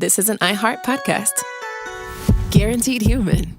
This is an iHeart podcast. Guaranteed human.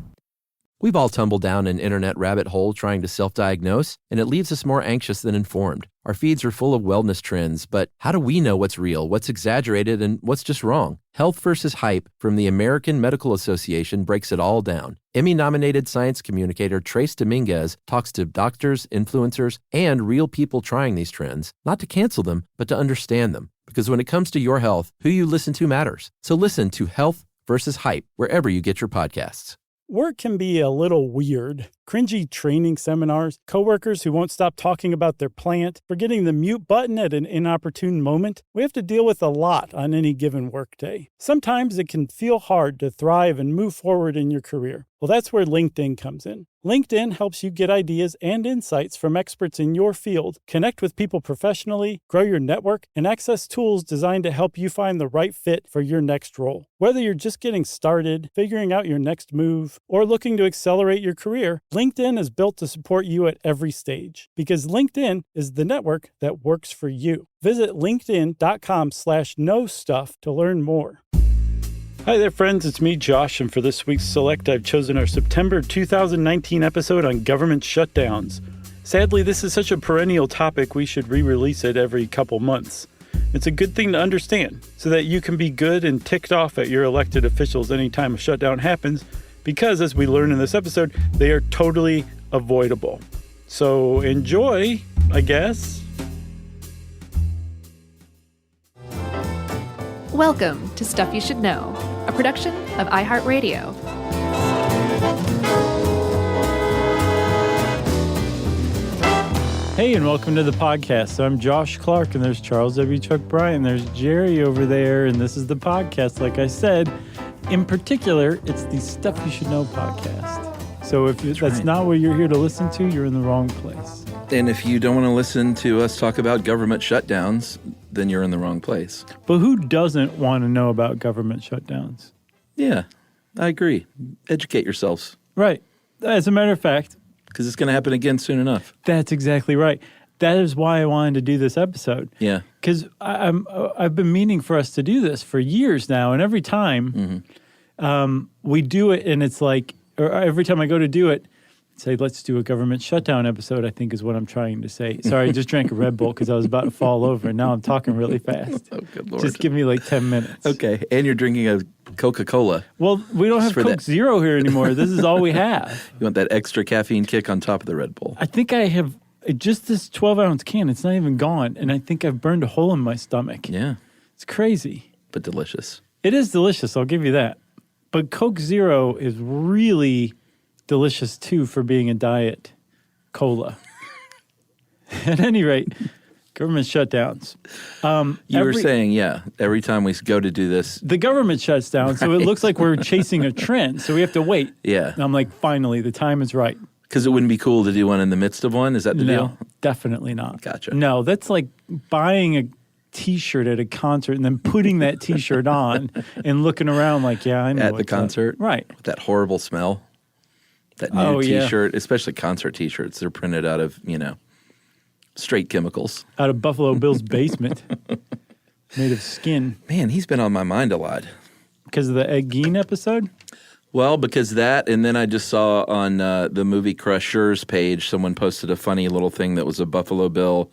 We've all tumbled down an internet rabbit hole trying to self-diagnose, and it leaves us more anxious than informed. Our feeds are full of wellness trends, but how do we know what's real, what's exaggerated, and what's just wrong? Health versus Hype from the American Medical Association breaks it all down. Emmy-nominated science communicator Trace Dominguez talks to doctors, influencers, and real people trying these trends, not to cancel them, but to understand them. Because when it comes to your health, who you listen to matters. So listen to Health versus Hype wherever you get your podcasts. Work can be a little weird. Cringy training seminars, coworkers who won't stop talking about their plant, forgetting the mute button at an inopportune moment. We have to deal with a lot on any given workday. Sometimes it can feel hard to thrive and move forward in your career. Well, that's where LinkedIn comes in. LinkedIn helps you get ideas and insights from experts in your field, connect with people professionally, grow your network, and access tools designed to help you find the right fit for your next role. Whether you're just getting started, figuring out your next move, or looking to accelerate your career, LinkedIn is built to support you at every stage because LinkedIn is the network that works for you. Visit linkedin.com/knowstuff to learn more. Hi there, friends. It's me, Josh, and for this week's Select, I've chosen our September 2019 episode on government shutdowns. Sadly, this is such a perennial topic, we should re-release it every couple months. It's a good thing to understand so that you can be good and ticked off at your elected officials anytime a shutdown happens, because as we learn in this episode, they are totally avoidable. So enjoy, I guess. Welcome to Stuff You Should Know, a production of iHeartRadio. Hey, and welcome to the podcast. I'm Josh Clark, and there's Charles W. Chuck Bryan. There's Jerry over there, and this is the podcast. Like I said, in particular, it's the Stuff You Should Know podcast. So if that's not what you're here to listen to, you're in the wrong place. And if you don't want to listen to us talk about government shutdowns, then you're in the wrong place. But who doesn't want to know about government shutdowns? Yeah, I agree. Educate yourselves. Right. As a matter of fact, because it's going to happen again soon enough. That's exactly right. That is why I wanted to do this episode. Yeah. Because I've been meaning for us to do this for years now, and every time we do it, and it's like, or every time I go to do it, say, let's do a government shutdown episode, I think is what I'm trying to say. Sorry, I just drank a Red Bull because I was about to fall over, and now I'm talking really fast. Oh, good Lord. Just give me like 10 minutes. Okay, and you're drinking a Coca-Cola. Well, we don't have Coke Zero here anymore. This is all we have. You want that extra caffeine kick on top of the Red Bull. I think I have just this 12-ounce can. It's not even gone, and I think I've burned a hole in my stomach. Yeah. It's crazy. But delicious. It is delicious, I'll give you that. But Coke Zero is really delicious, too, for being a diet cola. At any rate, government shutdowns. You were saying, every time we go to do this. The government shuts down, so it looks like we're chasing a trend, so we have to wait. Yeah. And I'm like, finally, the time is right. Because it wouldn't be cool to do one in the midst of one? Is that the deal? No, definitely not. Gotcha. No, that's like buying a T-shirt at a concert and then putting that T-shirt on and looking around like, I know at the concert? Up. Right. With that horrible smell. That new T-shirt, especially concert T-shirts, they're printed out of, straight chemicals. Out of Buffalo Bill's basement. Made of skin. Man, he's been on my mind a lot. Because of the Ed Gein episode? Well, because that, and then I just saw on the Movie Crushers page, someone posted a funny little thing that was a Buffalo Bill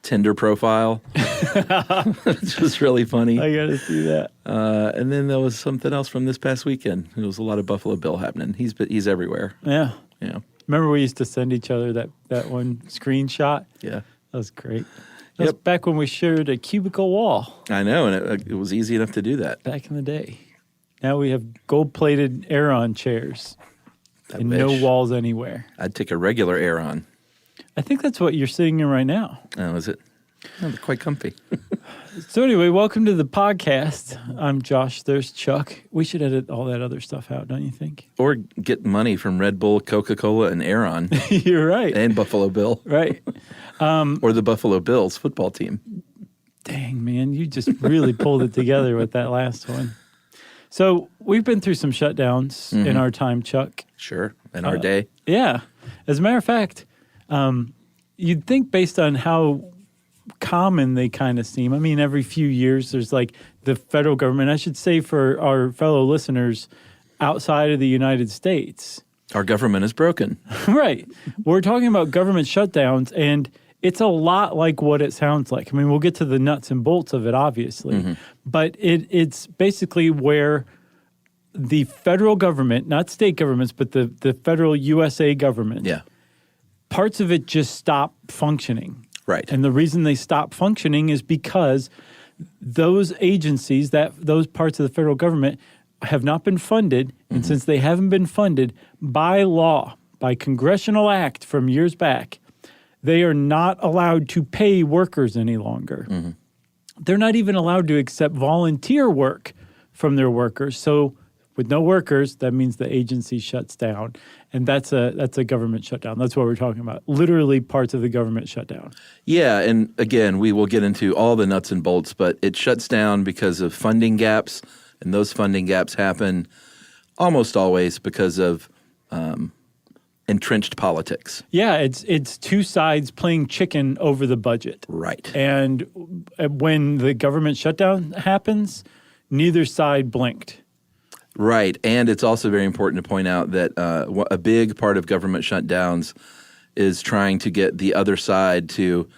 Tinder profile. It's just really funny. I got to see that. And then there was something else from this past weekend. There was a lot of Buffalo Bill happening. He's everywhere. Yeah. Yeah. Remember we used to send each other that one screenshot? Yeah. That was great. That was back when we shared a cubicle wall. I know, and it was easy enough to do that. Back in the day. Now we have gold-plated Aeron chairs and no walls anywhere. I'd take a regular Aeron. I think that's what you're sitting in right now. Oh, is it? Oh, they're quite comfy. So anyway, welcome to the podcast. I'm Josh. There's Chuck. We should edit all that other stuff out, don't you think? Or get money from Red Bull, Coca-Cola, and Aeron. You're right. And Buffalo Bill. Right. Or the Buffalo Bills football team. Dang, man. You just really pulled it together with that last one. So we've been through some shutdowns in our time, Chuck. Sure. In our day. Yeah. As a matter of fact, you'd think based on how common they kind of seem. I mean, every few years there's like the federal government, I should say for our fellow listeners outside of the United States. Our government is broken. Right. We're talking about government shutdowns, and it's a lot like what it sounds like. I mean, we'll get to the nuts and bolts of it, obviously, but it's basically where the federal government, not state governments, but the federal USA government, parts of it just stop functioning. Right. And the reason they stop functioning is because those agencies, those parts of the federal government have not been funded, and since they haven't been funded by law, by congressional act from years back, they are not allowed to pay workers any longer. They're not even allowed to accept volunteer work from their workers. So with no workers, that means the agency shuts down, and that's a government shutdown. That's what we're talking about. Literally parts of the government shutdown. Yeah, and again, we will get into all the nuts and bolts, but it shuts down because of funding gaps, and those funding gaps happen almost always because of entrenched politics. Yeah, it's two sides playing chicken over the budget. Right. And when the government shutdown happens, neither side blinked. Right. And it's also very important to point out that a big part of government shutdowns is trying to get the other side to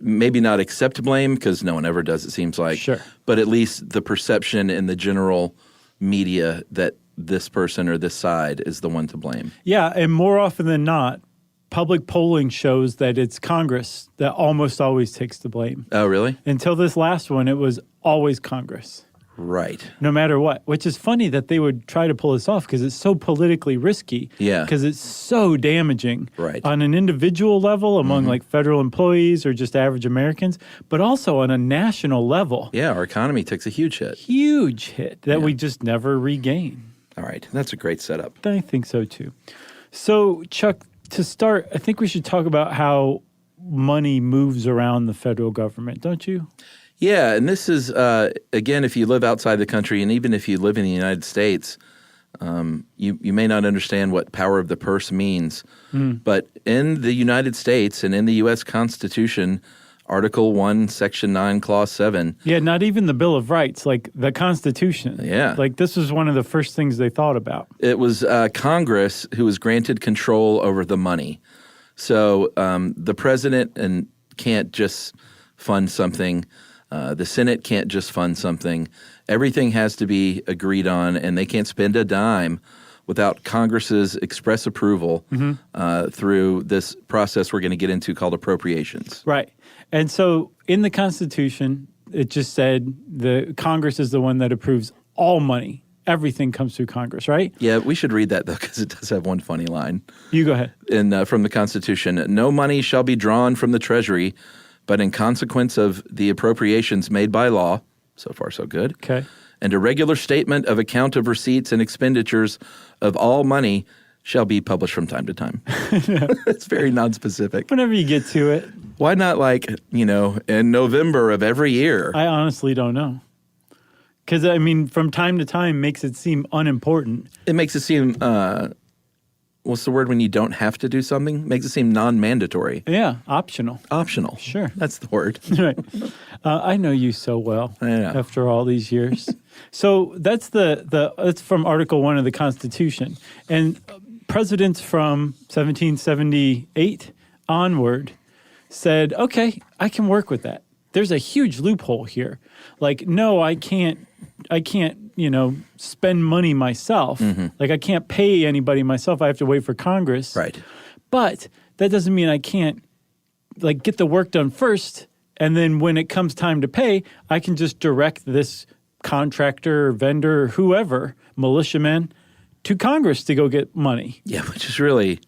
maybe not accept blame, because no one ever does, it seems like. Sure. But at least the perception in the general media that this person or this side is the one to blame. Yeah, and more often than not, public polling shows that it's Congress that almost always takes the blame. Oh, really? Until this last one, it was always Congress. Right. No matter what, which is funny that they would try to pull this off because it's so politically risky. Yeah. Because it's so damaging. Right. On an individual level among like federal employees or just average Americans, but also on a national level. Yeah, our economy takes a huge hit. Huge hit that we just never regain. All right. That's a great setup. I think so too. So, Chuck, to start, I think we should talk about how money moves around the federal government, don't you? Yeah, and this is, again, if you live outside the country, and even if you live in the United States, you may not understand what power of the purse means. But in the United States and in the U.S. Constitution, Article 1, Section 9, Clause 7. Yeah, not even the Bill of Rights, like the Constitution. Yeah. Like this was one of the first things they thought about. It was Congress who was granted control over the money. So the president can't just fund something. The Senate can't just fund something. Everything has to be agreed on, and they can't spend a dime without Congress's express approval through this process we're going to get into called appropriations. Right. And so in the Constitution, it just said the Congress is the one that approves all money. Everything comes through Congress, right? Yeah, we should read that, though, because it does have one funny line. You go ahead. From the Constitution, no money shall be drawn from the Treasury, but in consequence of the appropriations made by law, so far so good, Okay. and a regular statement of account of receipts and expenditures of all money shall be published from time to time. It's very nonspecific. Whenever you get to it. Why not in November of every year? I honestly don't know. Because, I mean, from time to time makes it seem unimportant. It makes it seem, what's the word when you don't have to do something? Makes it seem non-mandatory. Yeah, optional. Optional. Sure. That's the word. Right. I know you so well Yeah. after all these years. So that's that's from Article 1 of the Constitution. And presidents from 1778 onward said, okay, I can work with that. There's a huge loophole here. Like, no, I can't, spend money myself. Like, I can't pay anybody myself. I have to wait for Congress. Right. But that doesn't mean I can't, get the work done first. And then when it comes time to pay, I can just direct this contractor, vendor, whoever, militiaman, to Congress to go get money. Yeah, which is really,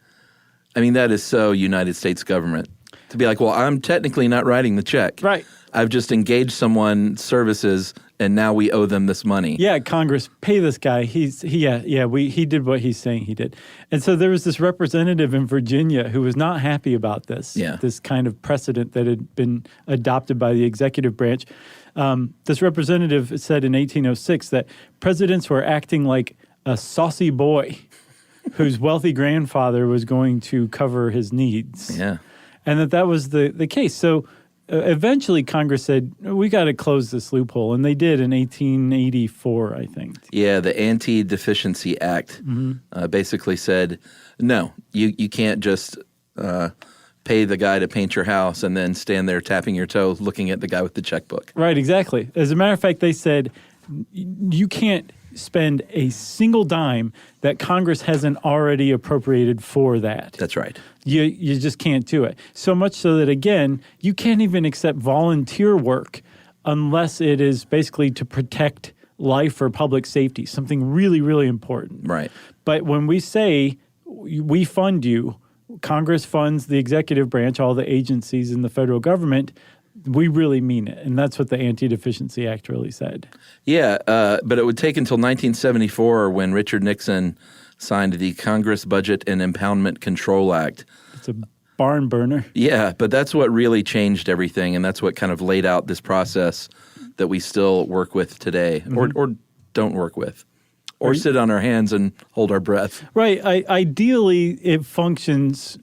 that is so United States government. To be like, well, I'm technically not writing the check. Right. I've just engaged someone's services, and now we owe them this money. Yeah, Congress, pay this guy. He did what he's saying he did. And so there was this representative in Virginia who was not happy about this. Yeah. This kind of precedent that had been adopted by the executive branch. This representative said in 1806 that presidents were acting like a saucy boy whose wealthy grandfather was going to cover his needs. Yeah. And that was the case. So eventually Congress said, we got to close this loophole. And they did in 1884, I think. Yeah, the Anti-Deficiency Act basically said, no, you can't just pay the guy to paint your house and then stand there tapping your toe looking at the guy with the checkbook. Right, exactly. As a matter of fact, they said you can't spend a single dime that Congress hasn't already appropriated for that. That's right. You just can't do it. So much so that, again, you can't even accept volunteer work unless it is basically to protect life or public safety, something really, really important. Right. But when we say we fund you, Congress funds the executive branch, all the agencies in the federal government, we really mean it. And that's what the Anti-Deficiency Act really said. Yeah, but it would take until 1974 when Richard Nixon signed the Congress Budget and Impoundment Control Act. It's a barn burner. Yeah, but that's what really changed everything, and that's what kind of laid out this process that we still work with today, or don't work with. Or sit on our hands and hold our breath. Right. Ideally, it functions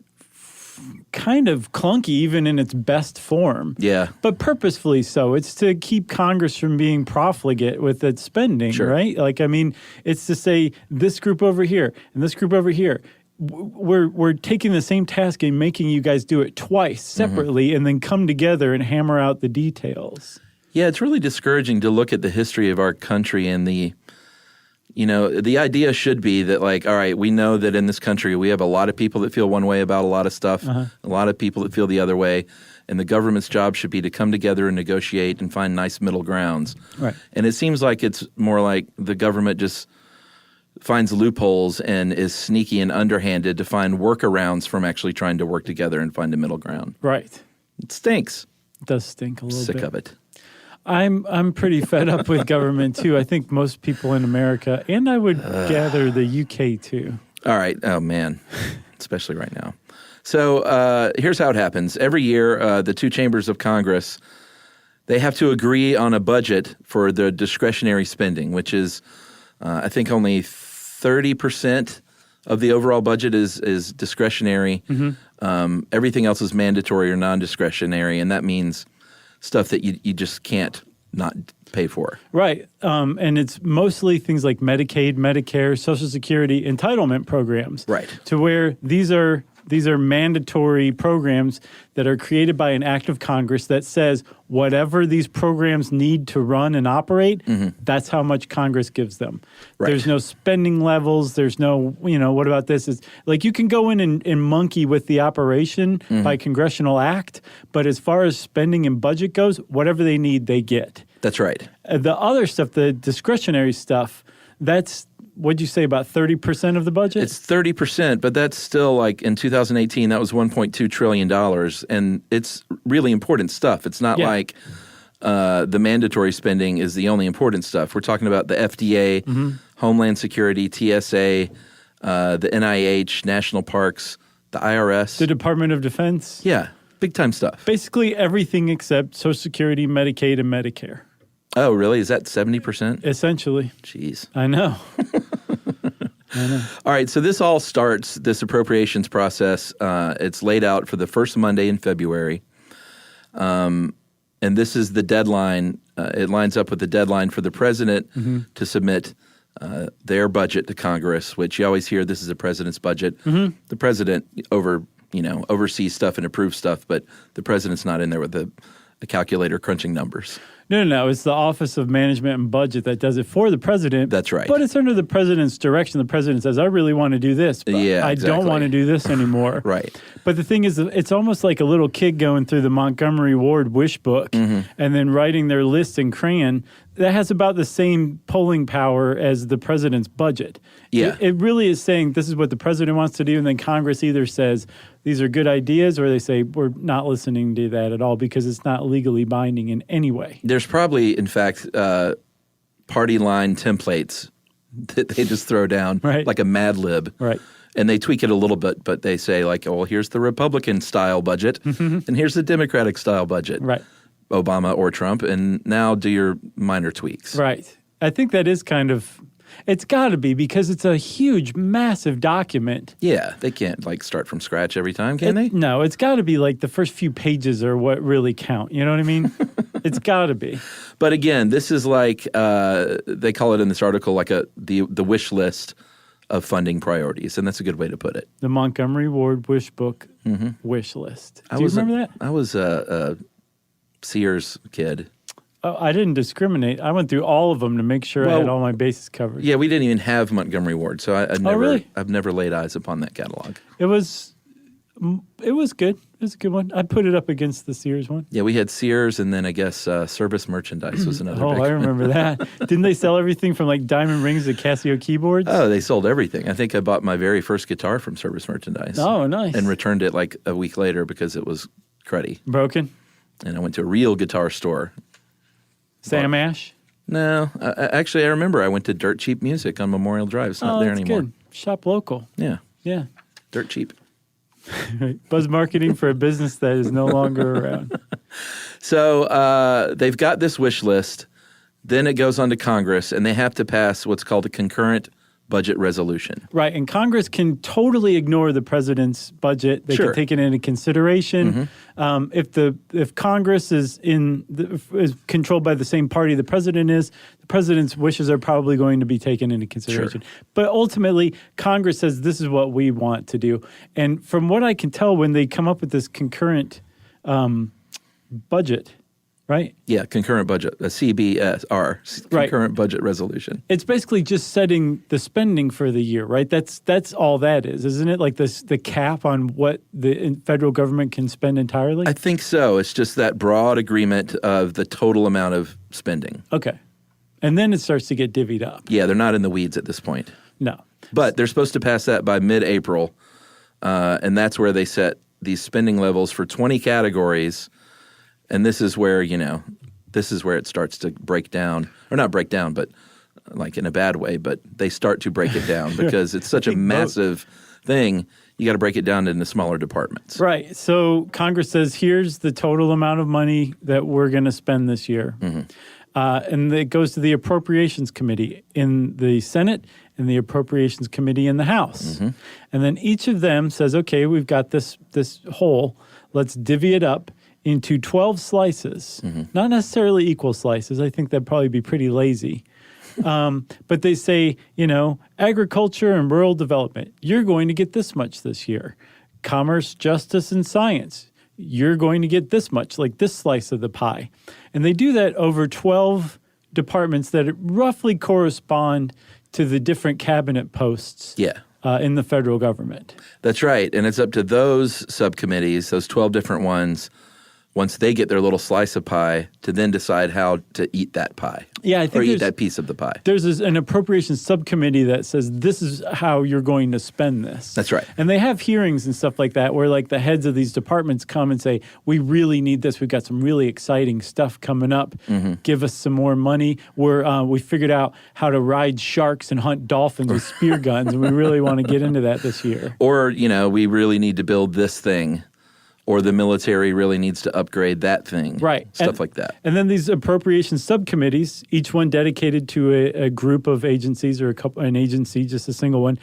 kind of clunky even in its best form. Yeah. But purposefully so. It's to keep Congress from being profligate with its spending, right? Like, I mean, it's to say this group over here and this group over here. We're taking the same task and making you guys do it twice separately and then come together and hammer out the details. Yeah, it's really discouraging to look at the history of our country and the idea should be that, like, all right, we know that in this country we have a lot of people that feel one way about a lot of stuff, a lot of people that feel the other way, and the government's job should be to come together and negotiate and find nice middle grounds. Right. And it seems like it's more like the government just finds loopholes and is sneaky and underhanded to find workarounds from actually trying to work together and find a middle ground. Right. It stinks. It does stink a little bit. Sick of it. I'm pretty fed up with government, too. I think most people in America, and I would gather the UK, too. All right. Oh, man. Especially right now. So here's how it happens. Every year, the two chambers of Congress, they have to agree on a budget for the discretionary spending, which is, I think, only 30% of the overall budget is discretionary. Everything else is mandatory or non-discretionary, and that means stuff that you just can't not pay for. Right. And it's mostly things like Medicaid, Medicare, Social Security, entitlement programs. Right. To where these are mandatory programs that are created by an act of Congress that says whatever these programs need to run and operate, that's how much Congress gives them. Right. There's no spending levels. There's no, what about this? It's like you can go in and monkey with the operation by congressional act, but as far as spending and budget goes, whatever they need, they get. That's right. The other stuff, the discretionary stuff, that's, what'd you say, about 30% of the budget? It's 30%, but that's still, like, in 2018, that was $1.2 trillion, and it's really important stuff. It's not like the mandatory spending is the only important stuff. We're talking about the FDA, Homeland Security, TSA, the NIH, national parks, the IRS. The Department of Defense. Yeah, big-time stuff. Basically everything except Social Security, Medicaid, and Medicare. Oh, really? Is that 70%? Essentially. Jeez. I know. All right, so this all starts, this appropriations process. It's laid out for the first Monday in February. And this is the deadline. It lines up with the deadline for the president to submit their budget to Congress, which you always hear this is the president's budget. The president oversees stuff and approves stuff, but the president's not in there with a calculator crunching numbers. No. It's the Office of Management and Budget that does it for the president. That's right. But it's under the president's direction. The president says, I really want to do this, but I don't want to do this anymore. Right. But the thing is, it's almost like a little kid going through the Montgomery Ward wish book and then writing their list in crayon. That has about the same polling power as the president's budget. Yeah. It really is saying this is what the president wants to do, and then Congress either says these are good ideas or they say we're not listening to that at all because it's not legally binding in any way. There's probably, in fact, party line templates that they just throw down like a Mad Lib. Right. And they tweak it a little bit, but they say, like, oh, well, here's the Republican-style budget and here's the Democratic-style budget. Right. Obama or Trump, and now do your minor tweaks. Right. I think that is kind of It's got to be because it's a huge, massive document. Yeah, they can't start from scratch every time, can they? No, it's got to be the first few pages are what really count. You know what I mean? It's got to be. But again, this is they call it in this article the wish list of funding priorities, and that's a good way to put it. The Montgomery Ward Wish Book wish list. Do you remember that? I was a Sears kid. Oh, I didn't discriminate. I went through all of them to make sure I had all my bases covered. Yeah, we didn't even have Montgomery Ward, so I've never laid eyes upon that catalog. It was good. It was a good one. I put it up against the Sears one. Yeah, we had Sears, and then I guess Service Merchandise was another big I remember that. Didn't they sell everything from diamond rings to Casio keyboards? Oh, they sold everything. I think I bought my very first guitar from Service Merchandise. Oh, nice. And returned it a week later because it was cruddy. Broken? And I went to a real guitar store. Sam Ash? No. Actually, I remember I went to Dirt Cheap Music on Memorial Drive. It's not there anymore. Good. Shop local. Yeah. Yeah. Dirt cheap. Buzz marketing for a business that is no longer around. So they've got this wish list. Then it goes on to Congress, and they have to pass what's called a concurrent budget resolution. Right, and Congress can totally ignore the president's budget. They can take it into consideration. If Congress is controlled by the same party the president is, the president's wishes are probably going to be taken into consideration. But ultimately, Congress says this is what we want to do. And from what I can tell, when they come up with this concurrent budget, right? Yeah, concurrent budget, a CBSR, concurrent budget resolution. It's basically just setting the spending for the year, right? That's all that is, isn't it? The cap on what the federal government can spend entirely? I think so. It's just that broad agreement of the total amount of spending. Okay. And then it starts to get divvied up. Yeah, they're not in the weeds at this point. No. But they're supposed to pass that by mid-April, and that's where they set these spending levels for 20 categories. And this is where, it starts to break down, or not break down, but in a bad way, but they start to break it down because it's such a massive thing. You got to break it down into smaller departments. Right. So Congress says, here's the total amount of money that we're going to spend this year. And it goes to the Appropriations Committee in the Senate and the Appropriations Committee in the House. And then each of them says, okay, we've got this whole, let's divvy it up into 12 slices, not necessarily equal slices. I think that'd probably be pretty lazy. But they say, agriculture and rural development, you're going to get this much this year. Commerce, justice, and science, you're going to get this much, this slice of the pie. And they do that over 12 departments that roughly correspond to the different cabinet posts in the federal government. That's right. And it's up to those subcommittees, those 12 different ones, once they get their little slice of pie, to then decide how to eat that pie. Yeah, I think or eat that piece of the pie. There's an appropriations subcommittee that says this is how you're going to spend this. That's right. And they have hearings and stuff like that where the heads of these departments come and say, we really need this. We've got some really exciting stuff coming up. Give us some more money. We figured out how to ride sharks and hunt dolphins with spear guns, and we really want to get into that this year. Or, we really need to build this thing. Or the military really needs to upgrade that thing. Right. Stuff like that. And then these appropriations subcommittees, each one dedicated to a group of agencies or an agency, just a single one,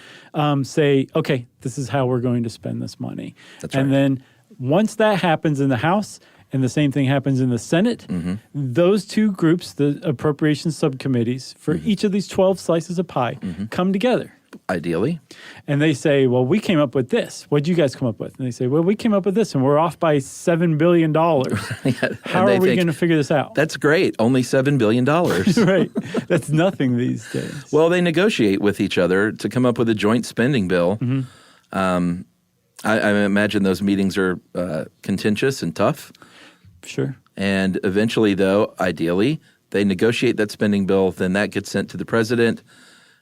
say, okay, this is how we're going to spend this money. That's right. And then once that happens in the House and the same thing happens in the Senate, those two groups, the appropriations subcommittees, for each of these 12 slices of pie, come together. Ideally. And they say, well, we came up with this. What'd you guys come up with? And they say, well, we came up with this, and we're off by $7 billion. How are we going to figure this out? That's great. Only $7 billion. Right. That's nothing these days. Well, they negotiate with each other to come up with a joint spending bill. I imagine those meetings are contentious and tough. Sure. And eventually, though, ideally, they negotiate that spending bill. Then that gets sent to the president,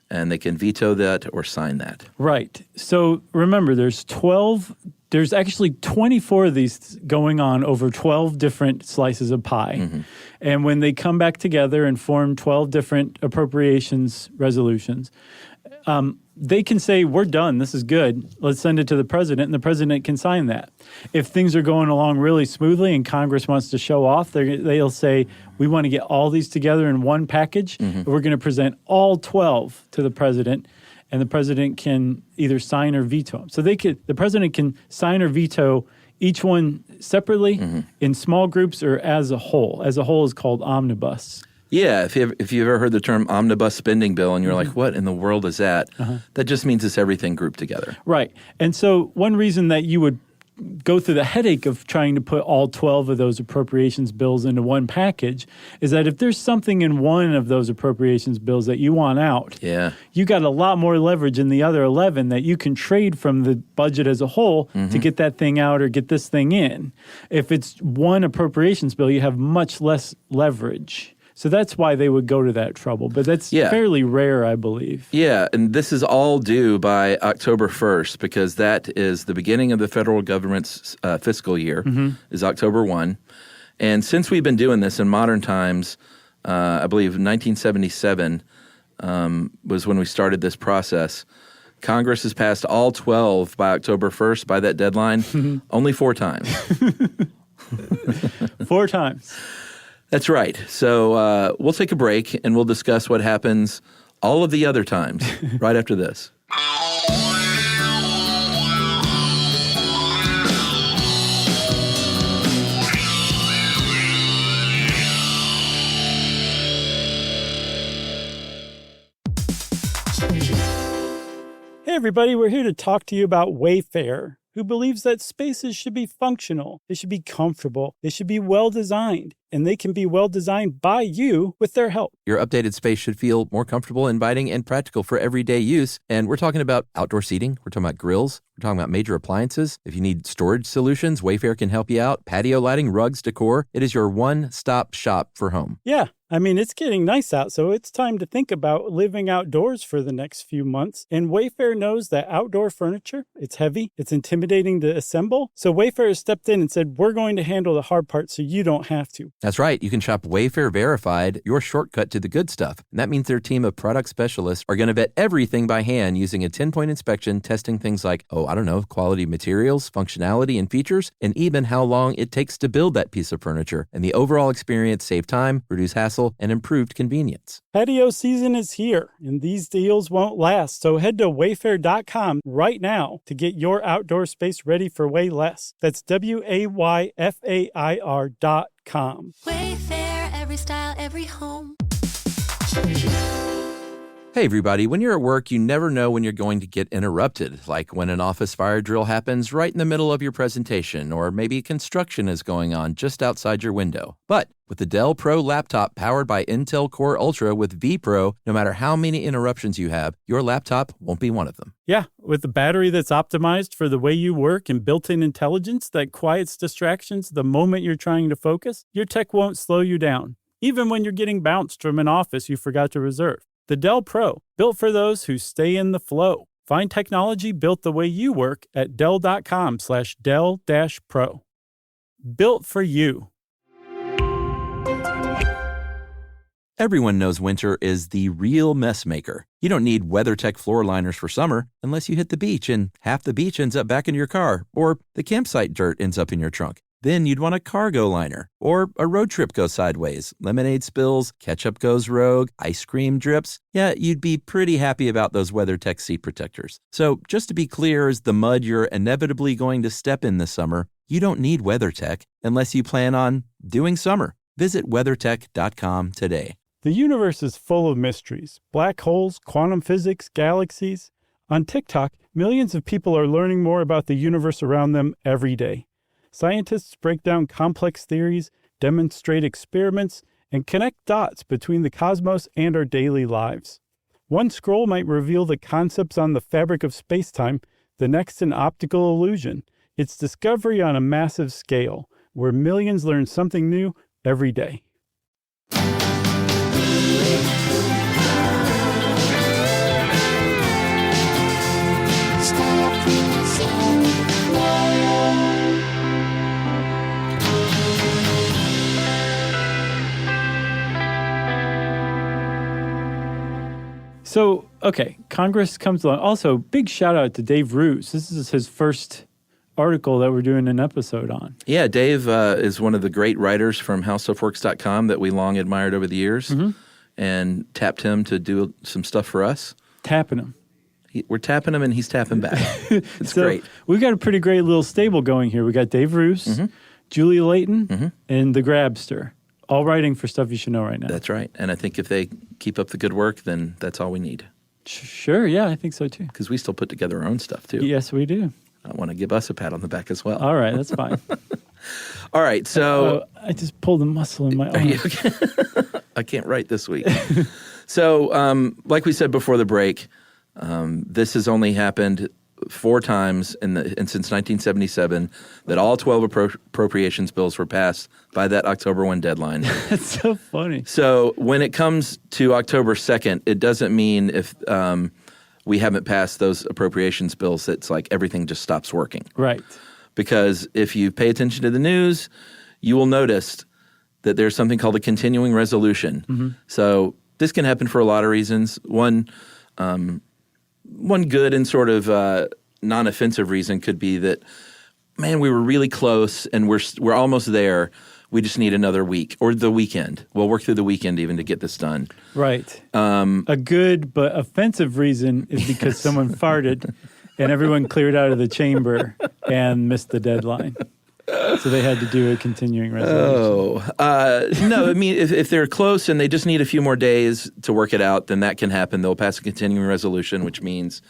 and they can veto that or sign that. Right. So remember, there's actually 24 of these going on over 12 different slices of pie. And when they come back together and form 12 different appropriations resolutions, they can say, we're done. This is good. Let's send it to the president, and the president can sign that. If things are going along really smoothly and Congress wants to show off, they'll say, we want to get all these together in one package. And we're going to present all 12 to the president, and the president can either sign or veto them. So the president can sign or veto each one separately in small groups or as a whole. As a whole is called omnibus. Yeah, if you've ever heard the term omnibus spending bill and you're like, what in the world is that? That just means it's everything grouped together. Right. And so one reason that you would go through the headache of trying to put all 12 of those appropriations bills into one package is that if there's something in one of those appropriations bills that you want out, you got a lot more leverage in the other 11 that you can trade from the budget as a whole to get that thing out or get this thing in. If it's one appropriations bill, you have much less leverage. So that's why they would go to that trouble. But that's fairly rare, I believe. Yeah, and this is all due by October 1st because that is the beginning of the federal government's fiscal year, is October 1. And since we've been doing this in modern times, I believe 1977 was when we started this process. Congress has passed all 12 by October 1st, by that deadline, only 4 times. 4 times. That's right. So we'll take a break and we'll discuss what happens all of the other times right after this. Hey everybody, we're here to talk to you about Wayfair, who believes that spaces should be functional, they should be comfortable, they should be well-designed, and they can be well-designed by you with their help. Your updated space should feel more comfortable, inviting, and practical for everyday use. And we're talking about outdoor seating. We're talking about grills. We're talking about major appliances. If you need storage solutions, Wayfair can help you out. Patio lighting, rugs, decor. It is your one-stop shop for home. Yeah. I mean, it's getting nice out, so it's time to think about living outdoors for the next few months. And Wayfair knows that outdoor furniture, it's heavy, it's intimidating to assemble. So Wayfair has stepped in and said, we're going to handle the hard part so you don't have to. That's right. You can shop Wayfair Verified, your shortcut to the good stuff. And that means their team of product specialists are going to vet everything by hand using a 10-point inspection, testing things like, quality materials, functionality, and features, and even how long it takes to build that piece of furniture. And the overall experience save time, reduce hassle, and improved convenience. Patio season is here, and these deals won't last. So head to wayfair.com right now to get your outdoor space ready for way less. That's WAYFAIR.com. Wayfair, every style, every home. Hey everybody, when you're at work, you never know when you're going to get interrupted, like when an office fire drill happens right in the middle of your presentation, or maybe construction is going on just outside your window. But with the Dell Pro laptop powered by Intel Core Ultra with vPro, no matter how many interruptions you have, your laptop won't be one of them. Yeah, with a battery that's optimized for the way you work and built-in intelligence that quiets distractions the moment you're trying to focus, your tech won't slow you down, even when you're getting bounced from an office you forgot to reserve. The Dell Pro, built for those who stay in the flow. Find technology built the way you work at Dell.com/Dell-Pro. Built for you. Everyone knows winter is the real mess maker. You don't need WeatherTech floor liners for summer unless you hit the beach and half the beach ends up back in your car, or the campsite dirt ends up in your trunk. Then you'd want a cargo liner, or a road trip goes sideways, lemonade spills, ketchup goes rogue, ice cream drips. Yeah, you'd be pretty happy about those WeatherTech seat protectors. So just to be clear, as the mud you're inevitably going to step in this summer, you don't need WeatherTech unless you plan on doing summer. Visit WeatherTech.com today. The universe is full of mysteries. Black holes, quantum physics, galaxies. On TikTok, millions of people are learning more about the universe around them every day. Scientists break down complex theories, demonstrate experiments, and connect dots between the cosmos and our daily lives. One scroll might reveal the concepts on the fabric of space-time, the next an optical illusion. It's discovery on a massive scale, where millions learn something new every day. So, okay, Congress comes along. Also, big shout out to Dave Roos. This is his first article that we're doing an episode on. Yeah, Dave is one of the great writers from HowStuffWorks.com that we long admired over the years, and tapped him to do some stuff for us. Tapping him. We're tapping him, and he's tapping back. It's So, great. We've got a pretty great little stable going here. We got Dave Roos, Julia Layton, and the Grabster, all writing for Stuff You Should Know right now. That's right. And I think if they keep up the good work, then that's all we need. Sure, yeah, I think so too. Because we still put together our own stuff, too. Yes, we do. I want to give us a pat on the back as well. All right, that's fine. All right, so... I just pulled a muscle in my arm. I can't write this week. So, like we said before the break, this has only happened 4 times since 1977 that all 12 appropriations bills were passed by that October 1 deadline. That's so funny. So when it comes to October 2nd, it doesn't mean if we haven't passed those appropriations bills, it's like everything just stops working. Right. Because if you pay attention to the news, you will notice that there's something called a continuing resolution. So this can happen for a lot of reasons. One good and sort of non-offensive reason could be that, man, we were really close and we're almost there. We just need another week or the weekend. We'll work through the weekend even to get this done. Right. A good but offensive reason is because someone farted and everyone cleared out of the chamber and missed the deadline. So they had to do a continuing resolution. No, I mean, if they're close and they just need a few more days to work it out, then that can happen. They'll pass a continuing resolution, which means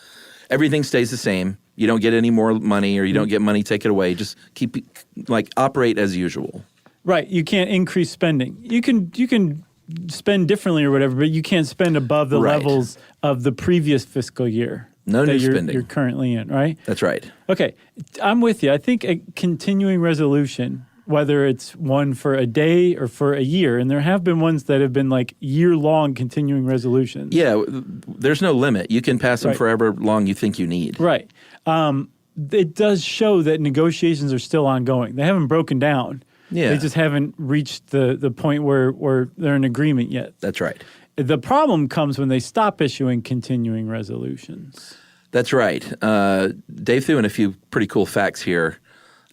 everything stays the same. You don't get any more money or you don't get money taken away. Just operate as usual. Right. You can't increase spending. You can spend differently or whatever, but you can't spend above the levels of the previous fiscal year. No new spending. You're currently in, right? That's right. Okay. I'm with you. I think a continuing resolution, whether it's one for a day or for a year, and there have been ones that have been like year-long continuing resolutions. Yeah, there's no limit. You can pass them forever long you think you need. Right. It does show that negotiations are still ongoing. They haven't broken down. Yeah. They just haven't reached the point where they're in agreement yet. That's right. The problem comes when they stop issuing continuing resolutions. That's right. Dave threw in a few pretty cool facts here.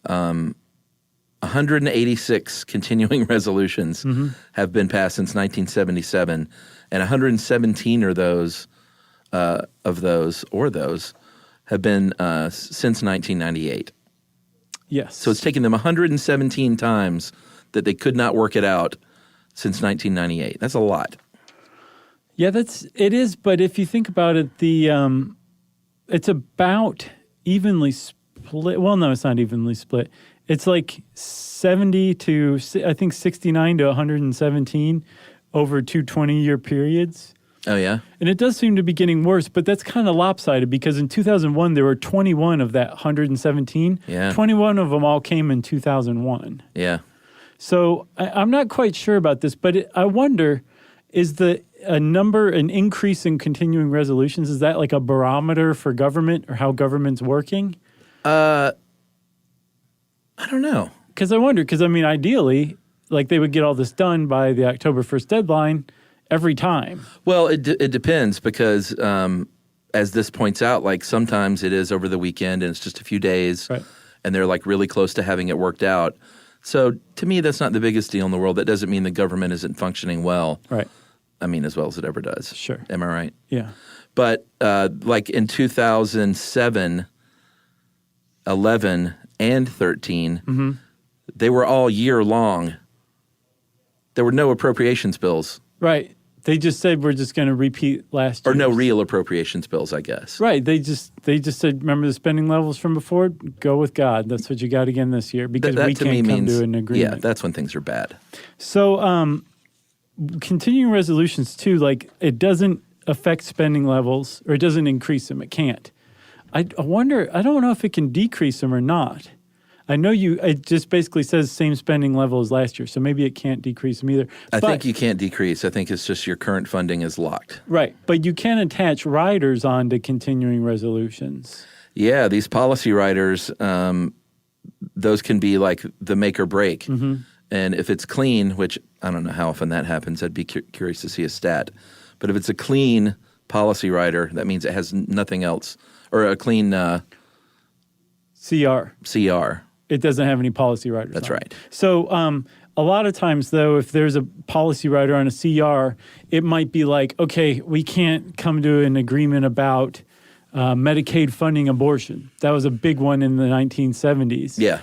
186 continuing resolutions have been passed since 1977, and 117 of those have been since 1998. Yes. So it's taken them 117 times that they could not work it out since 1998. That's a lot. Yeah, it is. But if you think about it, it's about evenly split. Well, no, it's not evenly split. It's like 70 to, I think, 69 to 117 over 2 20-year periods. Oh, yeah? And it does seem to be getting worse, but that's kind of lopsided because in 2001, there were 21 of that 117. Yeah. 21 of them all came in 2001. Yeah. So I'm not quite sure about this, but I wonder, is an increase in continuing resolutions, is that like a barometer for government or how government's working? I don't know. Because I wonder, ideally, like they would get all this done by the October 1st deadline every time. Well, it depends because as this points out, like sometimes it is over the weekend and it's just a few days and they're like really close to having it worked out. So to me, that's not the biggest deal in the world. That doesn't mean the government isn't functioning well. Right. I mean, as well as it ever does. Sure. Am I right? Yeah. But like in 2007, 11, and 13, they were all year long. There were no appropriations bills. Right. They just said we're just going to repeat last year. Or no real appropriations bills, I guess. Right. They just said, remember the spending levels from before? Go with God. That's what you got again this year because we can't come to an agreement. Yeah, that's when things are bad. So continuing resolutions, too, like it doesn't affect spending levels or it doesn't increase them. It can't. I wonder, I don't know if it can decrease them or not. I know it just basically says same spending level as last year, so maybe it can't decrease them either. I think you can't decrease. I think it's just your current funding is locked. Right, but you can attach riders onto continuing resolutions. Yeah, these policy riders, those can be like the make or break. And if it's clean, which I don't know how often that happens, I'd be curious to see a stat. But if it's a clean policy writer, that means it has nothing else, or a clean CR. CR. It doesn't have any policy writers. That's on right. it. So a lot of times, though, if there's a policy writer on a CR, it might be like, okay, we can't come to an agreement about Medicaid funding abortion. That was a big one in the 1970s. Yeah.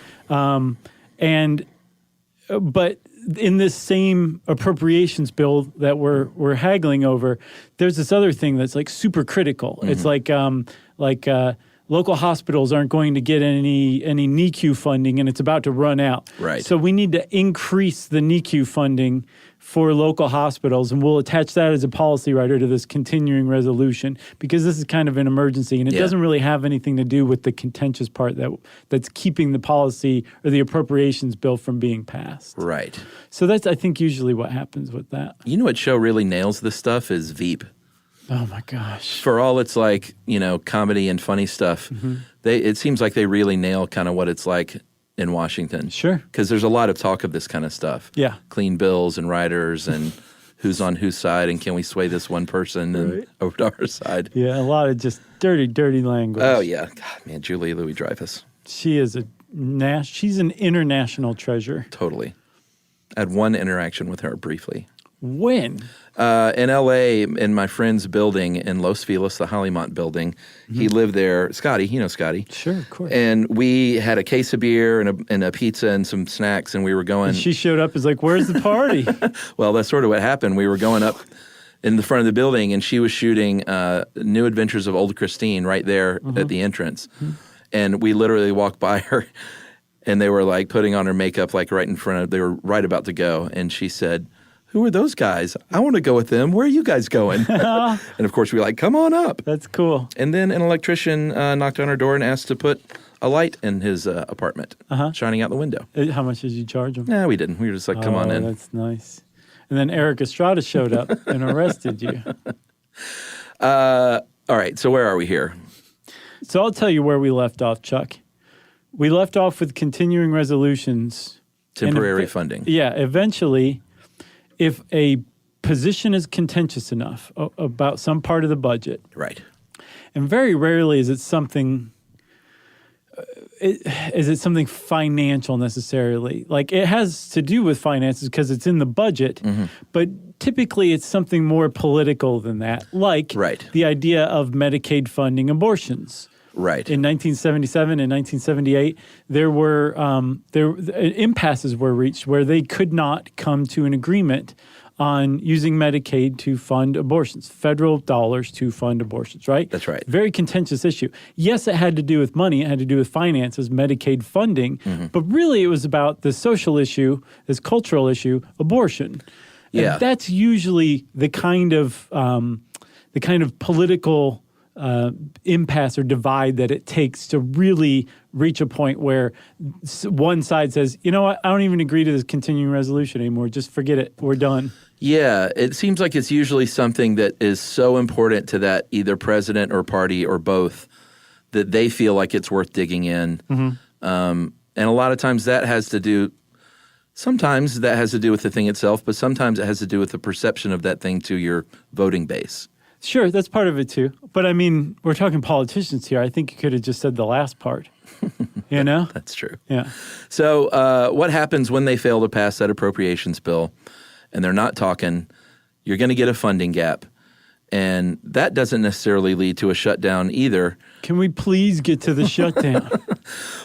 But in this same appropriations bill that we're haggling over, there's this other thing that's like super critical. Mm-hmm. It's like local hospitals aren't going to get any NICU funding, and it's about to run out. Right. So we need to increase the NICU funding for local hospitals, and we'll attach that as a policy writer to this continuing resolution because this is kind of an emergency, and it doesn't really have anything to do with the contentious part that's keeping the policy or the appropriations bill from being passed. Right. So that's, I think, usually what happens with that. You know what show really nails this stuff is Veep. Oh, my gosh. For all its like, comedy and funny stuff, it seems like they really nail kind of what it's like in Washington. Sure. Because there's a lot of talk of this kind of stuff. Yeah. Clean bills and riders and who's on whose side and can we sway this one person and over to our side. Yeah, a lot of just dirty, dirty language. Oh, yeah. God, man, Julia Louis-Dreyfus. She is she's an international treasure. Totally. I had one interaction with her briefly. When? In L.A., in my friend's building in Los Feliz, the Hollymont building. He lived there. Scotty, you know Scotty. Sure, of course. And we had a case of beer and a pizza and some snacks, and we were going. And she showed up as like, where's the party? Well, that's sort of what happened. We were going up in the front of the building, and she was shooting New Adventures of Old Christine right there at the entrance. And we literally walked by her, and they were like putting on her makeup like right in front of, they were right about to go. And she said, "Who are those guys? I want to go with them. Where are you guys going?" And of course, we were like, "Come on up." That's cool. And then an electrician knocked on our door and asked to put a light in his apartment, shining out the window. How much did you charge him? Nah, we didn't. We were just like, "Come on in." That's nice. And then Eric Estrada showed up and arrested you. All right, so where are we here? So I'll tell you where we left off, Chuck. We left off with continuing resolutions. Temporary funding. Yeah, eventually, if a position is contentious enough about some part of the budget, Right. and very rarely is it something financial necessarily. Like it has to do with finances because it's in the budget, but typically it's something more political than that, like the idea of Medicaid funding abortions. Right. In 1977 and 1978, there were impasses were reached where they could not come to an agreement on using Medicaid to fund abortions, federal dollars to fund abortions, right? That's right. Very contentious issue. Yes, it had to do with money. It had to do with finances, Medicaid funding. But really it was about the social issue, this cultural issue, abortion. Yeah. And that's usually the kind of political impasse or divide that it takes to really reach a point where one side says, you know what, I don't even agree to this continuing resolution anymore. Just forget it. We're done. Yeah, it seems like it's usually something that is so important to that either president or party or both that they feel like it's worth digging in. And a lot of times that has to do sometimes that has to do with the thing itself, but sometimes it has to do with the perception of that thing to your voting base. Sure, that's part of it too. But I mean, we're talking politicians here. I think you could have just said the last part. You know? That's true. Yeah. So what happens when they fail to pass that appropriations bill and they're not talking? You're going to get a funding gap. And that doesn't necessarily lead to a shutdown either. Can we please get to the shutdown?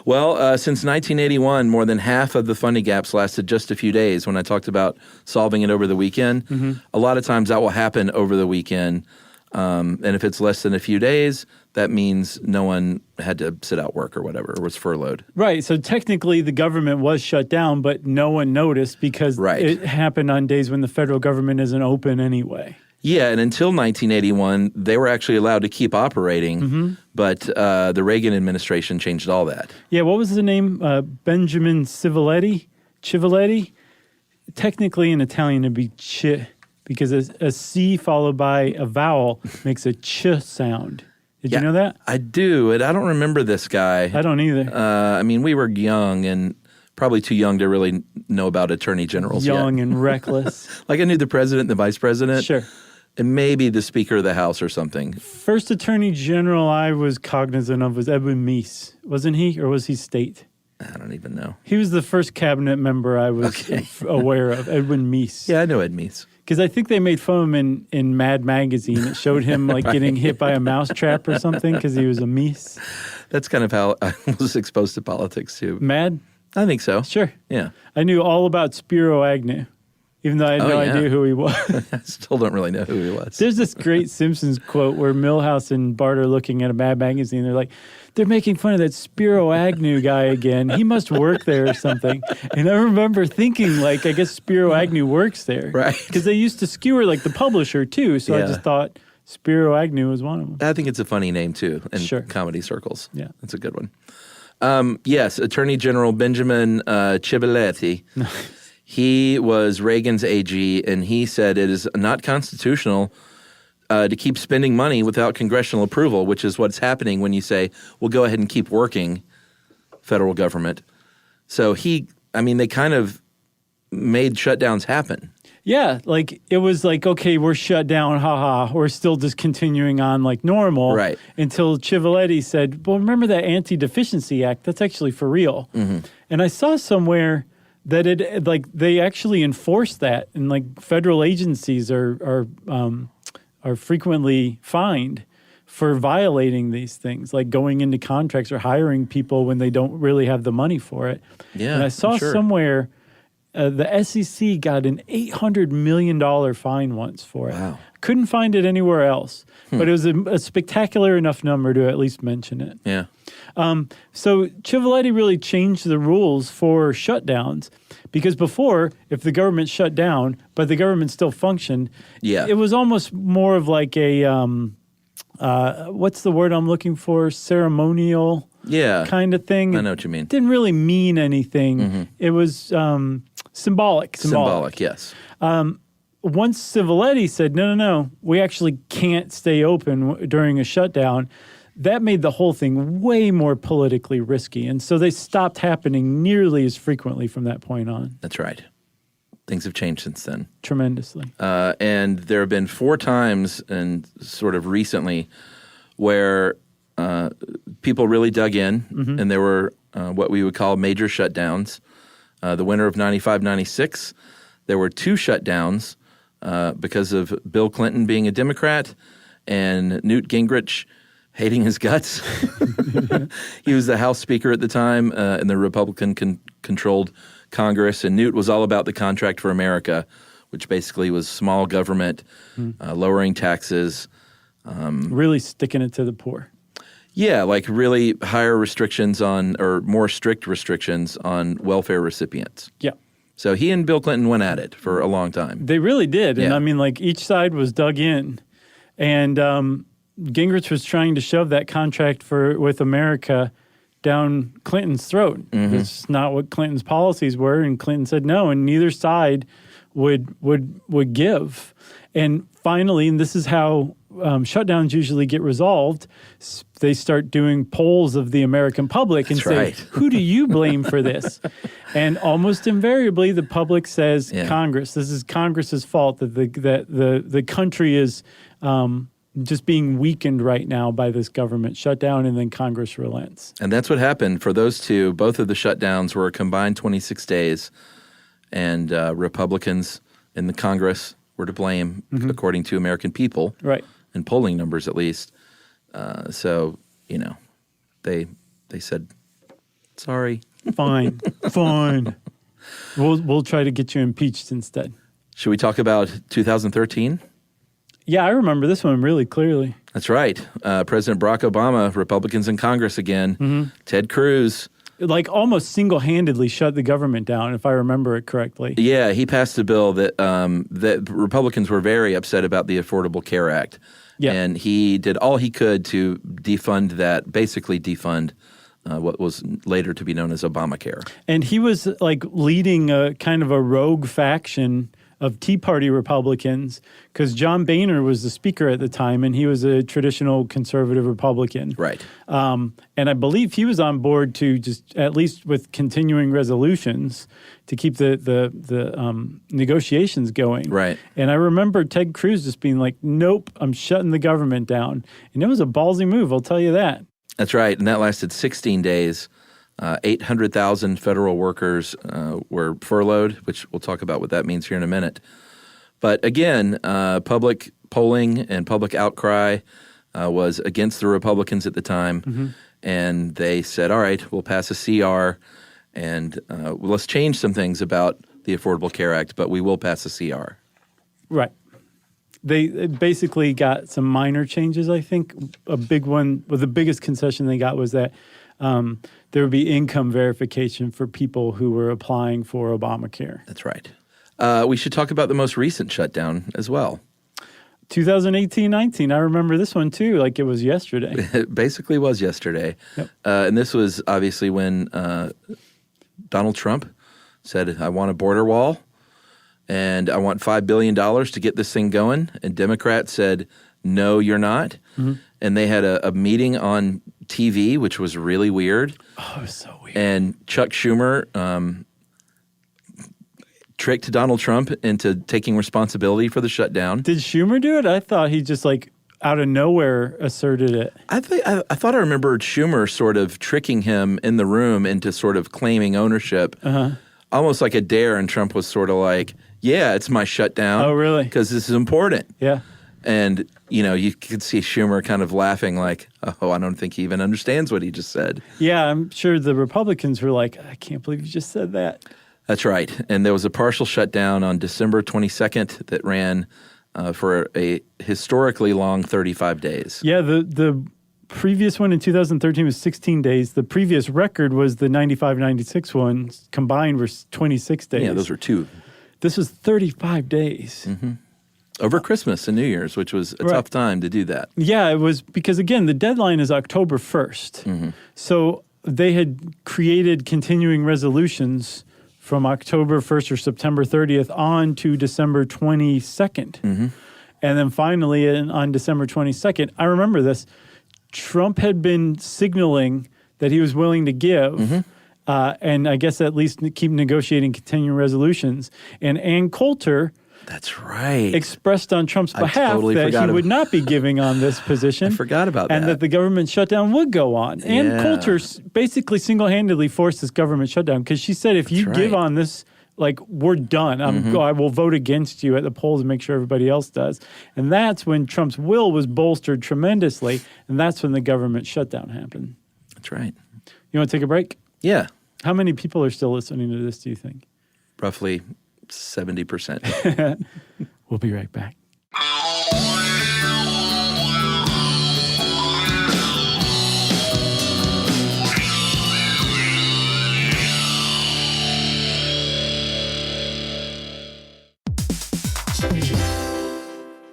Well, since 1981, more than half of the funding gaps lasted just a few days. When I talked about solving it over the weekend, a lot of times that will happen over the weekend. And if it's less than a few days, that means no one had to sit out work or whatever, or was furloughed. Right. So technically the government was shut down, but no one noticed because it happened on days when the federal government isn't open anyway. Yeah, and until 1981, they were actually allowed to keep operating, but the Reagan administration changed all that. Yeah, what was the name? Benjamin Civiletti? Technically in Italian it'd be ch, because a C followed by a vowel makes a ch sound. Did you know that? I do, and I don't remember this guy. I don't either. I mean, we were young and probably too young to really know about attorney generals Young and reckless. Like I knew the president, the vice president. Sure. and maybe the Speaker of the House or something. First Attorney General I was cognizant of was Edwin Meese. Wasn't he? Or was he state? I don't even know. He was the first cabinet member I was aware of, Edwin Meese. Yeah, I know Ed Meese. Because I think they made fun of him in Mad Magazine. It showed him like getting hit by a mousetrap or something because he was a Meese. That's kind of how I was exposed to politics, too. Mad? I think so. Sure. Yeah. I knew all about Spiro Agnew, even though I had no idea who he was. I still don't really know who he was. There's this great Simpsons quote where Milhouse and Bart are looking at a Mad Magazine. They're like, they're making fun of that Spiro Agnew guy again. He must work there or something. And I remember thinking, like, I guess Spiro Agnew works there. Right. Because they used to skewer, like, the publisher, too. So I just thought Spiro Agnew was one of them. I think it's a funny name, too, in comedy circles. Yeah. That's a good one. Yes, Attorney General Benjamin Civiletti. He was Reagan's AG, and he said it is not constitutional to keep spending money without congressional approval, which is what's happening when you say, well, go ahead and keep working, federal government. So they kind of made shutdowns happen. Yeah, like it was like, okay, we're shut down, haha. We're still just continuing on like normal. Right. Until Civiletti said, well, remember that Anti-Deficiency Act? That's actually for real. Mm-hmm. And I saw somewhere that they actually enforce that, and like federal agencies are frequently fined for violating these things, like going into contracts or hiring people when they don't really have the money for it. Yeah, and I saw somewhere the SEC got an $800 million fine once for it. Wow. Couldn't find it anywhere else, but it was a spectacular enough number to at least mention it. Yeah. So Civiletti really changed the rules for shutdowns, because before, if the government shut down, but the government still functioned, it was almost more of like a, what's the word I'm looking for? Ceremonial kind of thing. I know what you mean. It didn't really mean anything. Mm-hmm. It was symbolic. Symbolic, yes. Once Civiletti said, no, we actually can't stay open during a shutdown, that made the whole thing way more politically risky. And so they stopped happening nearly as frequently from that point on. That's right. Things have changed since then. Tremendously. And there have been 4 times, and sort of recently, where people really dug in, and there were what we would call major shutdowns. The winter of 95-96, there were 2 shutdowns because of Bill Clinton being a Democrat and Newt Gingrich hating his guts. He was the House Speaker at the time in the Republican-controlled Congress, and Newt was all about the Contract for America, which basically was small government, lowering taxes. Really sticking it to the poor. Yeah, like really higher restrictions on, or more strict restrictions on welfare recipients. Yeah. So he and Bill Clinton went at it for a long time. They really did. And Yeah. I mean, like each side was dug in. And Gingrich was trying to shove that contract with America down Clinton's throat. It's not what Clinton's policies were, and Clinton said no, and neither side would give. And finally, and this is how shutdowns usually get resolved, they start doing polls of the American public and say, who do you blame for this? And almost invariably, the public says Congress. This is Congress's fault that the country is just being weakened right now by this government shutdown, and then Congress relents. And that's what happened for those two. Both of the shutdowns were a combined 26 days, and Republicans in the Congress were to blame, according to American people, right? And polling numbers, at least. So, you know, they said, sorry. Fine. We'll try to get you impeached instead. Should we talk about 2013? Yeah, I remember this one really clearly. That's right. President Barack Obama, Republicans in Congress again. Ted Cruz. Like almost single-handedly shut the government down, if I remember it correctly. Yeah, he passed a bill that that Republicans were very upset about, the Affordable Care Act. Yeah. And he did all he could to basically defund what was later to be known as Obamacare. And he was like leading a kind of a rogue faction of Tea Party Republicans, because John Boehner was the speaker at the time, and he was a traditional conservative Republican. Right. And I believe he was on board to just, at least with continuing resolutions, to keep the negotiations going. Right. And I remember Ted Cruz just being like, nope, I'm shutting the government down. And it was a ballsy move, I'll tell you that. That's right. And that lasted 16 days. 800,000 federal workers were furloughed, which we'll talk about what that means here in a minute. But again, public polling and public outcry was against the Republicans at the time. Mm-hmm. And they said, all right, we'll pass a CR and let's change some things about the Affordable Care Act, but we will pass a CR. Right. They basically got some minor changes, I think. A big one, well, the biggest concession they got was that there would be income verification for people who were applying for Obamacare. That's right. We should talk about the most recent shutdown as well. 2018-19. I remember this one too, like it was yesterday. It basically was yesterday. Yep. And this was obviously when Donald Trump said, I want a border wall and I want $5 billion to get this thing going. And Democrats said, no, you're not. Mm-hmm. And they had a meeting on TV, which was really weird. Oh, it was so weird. And Chuck Schumer tricked Donald Trump into taking responsibility for the shutdown. Did Schumer do it? I thought he just like out of nowhere asserted it. I thought I remembered Schumer sort of tricking him in the room into sort of claiming ownership, almost like a dare. And Trump was sort of like, yeah, it's my shutdown. Oh, really? Because this is important. Yeah. And, you know, you could see Schumer kind of laughing like, oh, I don't think he even understands what he just said. Yeah, I'm sure the Republicans were like, I can't believe you just said that. That's right. And there was a partial shutdown on December 22nd that ran for a historically long 35 days. Yeah, the previous one in 2013 was 16 days. The previous record was the 95-96 one. Combined were 26 days. Yeah, those were two. This was 35 days. Mm-hmm. Over Christmas and New Year's, which was a tough time to do that. Yeah, it was because, again, the deadline is October 1st. Mm-hmm. So they had created continuing resolutions from October 1st or September 30th on to December 22nd. Mm-hmm. And then finally on December 22nd, I remember this, Trump had been signaling that he was willing to give and I guess at least keep negotiating continuing resolutions. And Ann Coulter... That's right. Expressed on Trump's behalf that he would not be giving on this position. I forgot about that. And that the government shutdown would go on. Yeah. And Coulter basically single-handedly forced this government shutdown because she said, if you give on this, like, we're done. I will vote against you at the polls and make sure everybody else does. And that's when Trump's will was bolstered tremendously. And that's when the government shutdown happened. That's right. You want to take a break? Yeah. How many people are still listening to this, do you think? Roughly 70%. We'll be right back.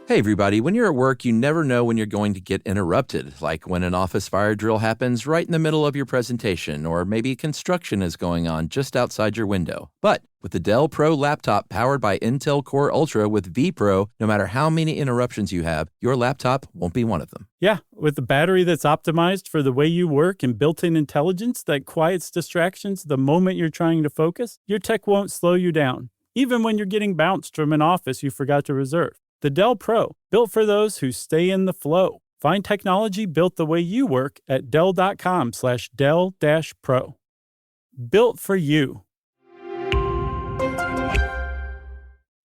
Hey, everybody. When you're at work, you never know when you're going to get interrupted, like when an office fire drill happens right in the middle of your presentation, or maybe construction is going on just outside your window. But with the Dell Pro laptop powered by Intel Core Ultra with vPro, no matter how many interruptions you have, your laptop won't be one of them. Yeah, with a battery that's optimized for the way you work and built-in intelligence that quiets distractions the moment you're trying to focus, your tech won't slow you down, even when you're getting bounced from an office you forgot to reserve. The Dell Pro, built for those who stay in the flow. Find technology built the way you work at Dell.com/Dell-Pro. Built for you.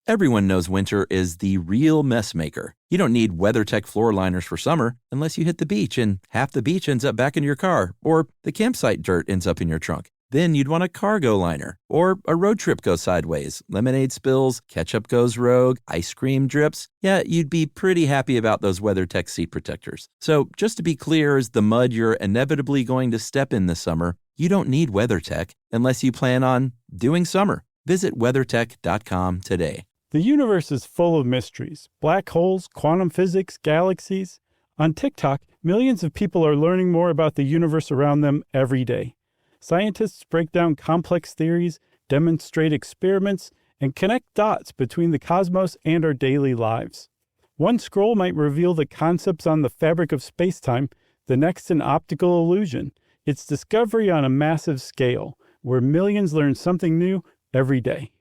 Everyone knows winter is the real mess maker. You don't need WeatherTech floor liners for summer unless you hit the beach and half the beach ends up back in your car, or the campsite dirt ends up in your trunk. Then you'd want a cargo liner, or a road trip goes sideways, lemonade spills, ketchup goes rogue, ice cream drips. Yeah, you'd be pretty happy about those WeatherTech seat protectors. So just to be clear, as the mud you're inevitably going to step in this summer, you don't need WeatherTech unless you plan on doing summer. Visit WeatherTech.com today. The universe is full of mysteries. Black holes, quantum physics, galaxies. On TikTok, millions of people are learning more about the universe around them every day. Scientists break down complex theories, demonstrate experiments, and connect dots between the cosmos and our daily lives. One scroll might reveal the concepts on the fabric of space-time, the next an optical illusion. It's discovery on a massive scale, where millions learn something new every day.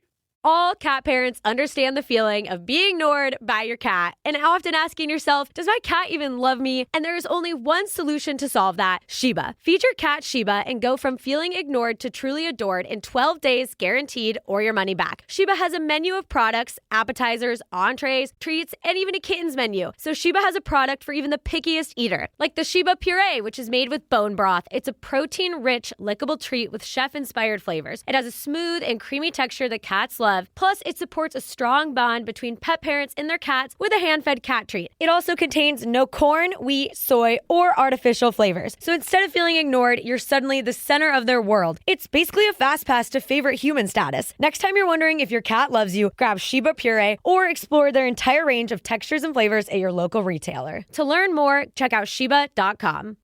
All cat parents understand the feeling of being ignored by your cat and often asking yourself, does my cat even love me? And there is only one solution to solve that, Sheba. Feed your cat Sheba and go from feeling ignored to truly adored in 12 days guaranteed or your money back. Sheba has a menu of products, appetizers, entrees, treats, and even a kitten's menu. So Sheba has a product for even the pickiest eater, like the Sheba Puree, which is made with bone broth. It's a protein-rich, lickable treat with chef-inspired flavors. It has a smooth and creamy texture that cats love. Plus, it supports a strong bond between pet parents and their cats with a hand-fed cat treat. It also contains no corn, wheat, soy, or artificial flavors. So instead of feeling ignored, you're suddenly the center of their world. It's basically a fast pass to favorite human status. Next time you're wondering if your cat loves you, grab Sheba Puree or explore their entire range of textures and flavors at your local retailer. To learn more, check out Sheba.com.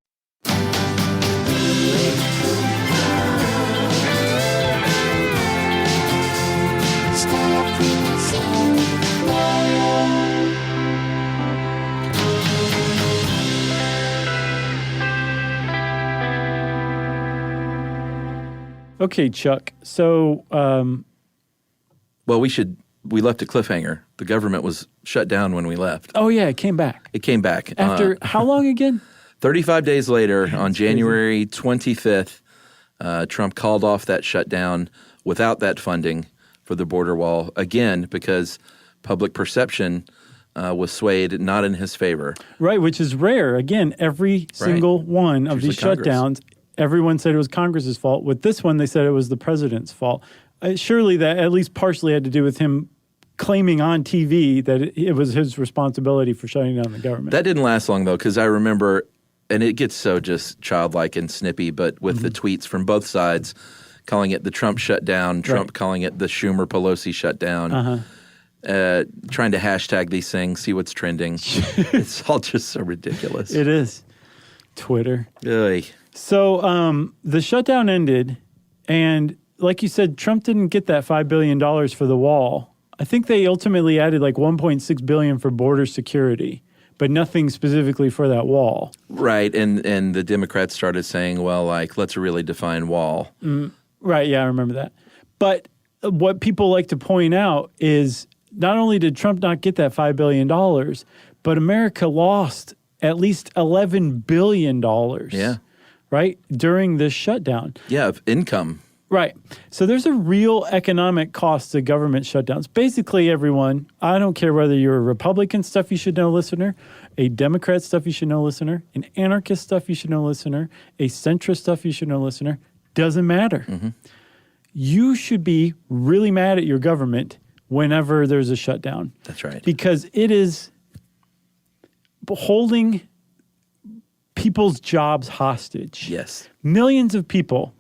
Okay, Chuck. So, Well, we left a cliffhanger. The government was shut down when we left. oh yeah, it came back. It came back. After how long again? 35 days later, on January 25th, Trump called off that shutdown without that funding for the border wall, again, because public perception was swayed not in his favor. Right, which is rare. Again, every single one of these Usually shutdowns, everyone said it was Congress's fault. With this one, they said it was the president's fault. Surely that at least partially had to do with him claiming on TV that it was his responsibility for shutting down the government. That didn't last long, though, because I remember, and it gets so just childlike and snippy, but with the tweets from both sides calling it the Trump shutdown, Trump calling it the Schumer-Pelosi shutdown, trying to hashtag these things, see what's trending. It's all just so ridiculous. It is. Twitter. Oy. So the shutdown ended, and like you said, Trump didn't get that $5 billion for the wall. I think they ultimately added like $1.6 billion for border security, but nothing specifically for that wall. Right, and the Democrats started saying, well, like, let's really define wall. Right, yeah, I remember that. But what people like to point out is not only did Trump not get that $5 billion, but America lost at least $11 billion. Yeah. Right, during this shutdown. Yeah, of income. Right. So there's a real economic cost to government shutdowns. Basically, everyone, I don't care whether you're a Republican stuff you should know listener, a Democrat stuff you should know listener, an anarchist stuff you should know listener, a centrist stuff you should know listener, doesn't matter. You should be really mad at your government whenever there's a shutdown. That's right. Because it is holding people's jobs hostage. Yes. Millions of people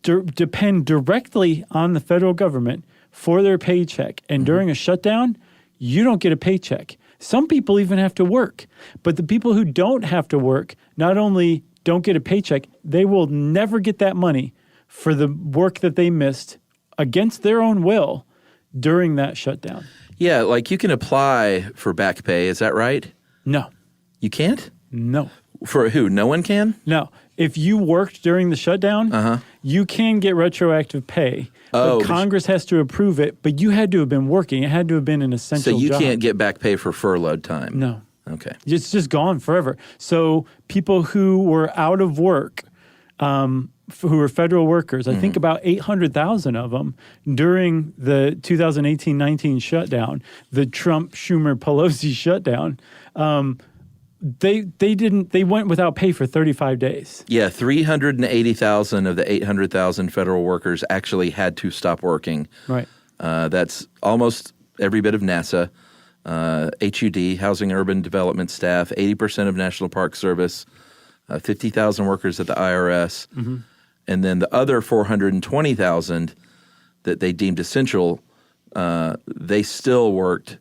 depend directly on the federal government for their paycheck. And during a shutdown, you don't get a paycheck. Some people even have to work. But the people who don't have to work not only don't get a paycheck, they will never get that money for the work that they missed against their own will during that shutdown. Yeah, like you can apply for back pay. Is that right? No. You can't? No. For who? No one can? No. If you worked during the shutdown, you can get retroactive pay. But Congress has to approve it, but you had to have been working. It had to have been an essential job. So you can't get back pay for furloughed time? No. Okay. It's just gone forever. So people who were out of work, who were federal workers, I think about 800,000 of them during the 2018-19 shutdown, the Trump, Schumer, Pelosi shutdown, they went without pay for 35 days. Yeah, 380,000 of the 800,000 federal workers actually had to stop working. Right. That's almost every bit of NASA, HUD, Housing and Urban Development staff, 80% of National Park Service, 50,000 workers at the IRS, and then the other 420,000 that they deemed essential, they still worked.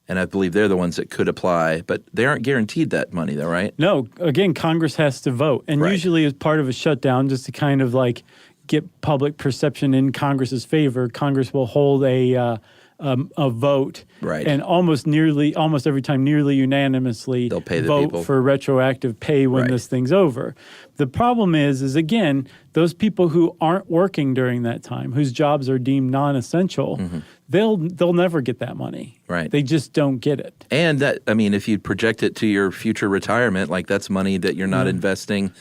And I believe they're the ones that could apply, but they aren't guaranteed that money, though, right? No. Again, Congress has to vote. And usually as part of a shutdown, just to kind of like get public perception in Congress's favor, Congress will hold a a vote, Right. and almost every time, nearly unanimously, They'll pay the vote people. for retroactive pay when Right. this thing's over. The problem is again, those people who aren't working during that time, whose jobs are deemed non-essential, they'll never get that money. Right. They just don't get it. And that, I mean, if you project it to your future retirement, like that's money that you're not investing.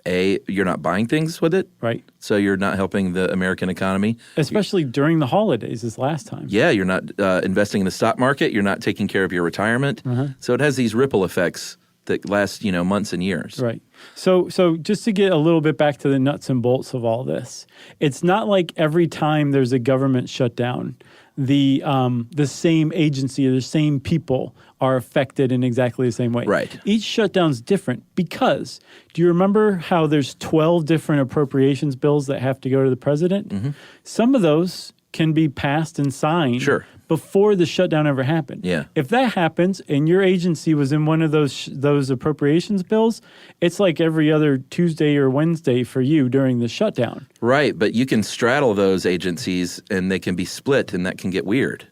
You're not buying things with it. Right. So you're not helping the American economy. Especially during the holidays this last time. Yeah, you're not investing in the stock market. You're not taking care of your retirement. So it has these ripple effects that last, months and years. Right. So just to get a little bit back to the nuts and bolts of all this, it's not like every time there's a government shutdown, the same agency or the same people are affected in exactly the same way. Right. Each shutdown's different because do you remember how there's 12 different appropriations bills that have to go to the president? Some of those can be passed and signed before the shutdown ever happened. Yeah. If that happens and your agency was in one of those appropriations bills, it's like every other Tuesday or Wednesday for you during the shutdown. Right, but you can straddle those agencies and they can be split and that can get weird.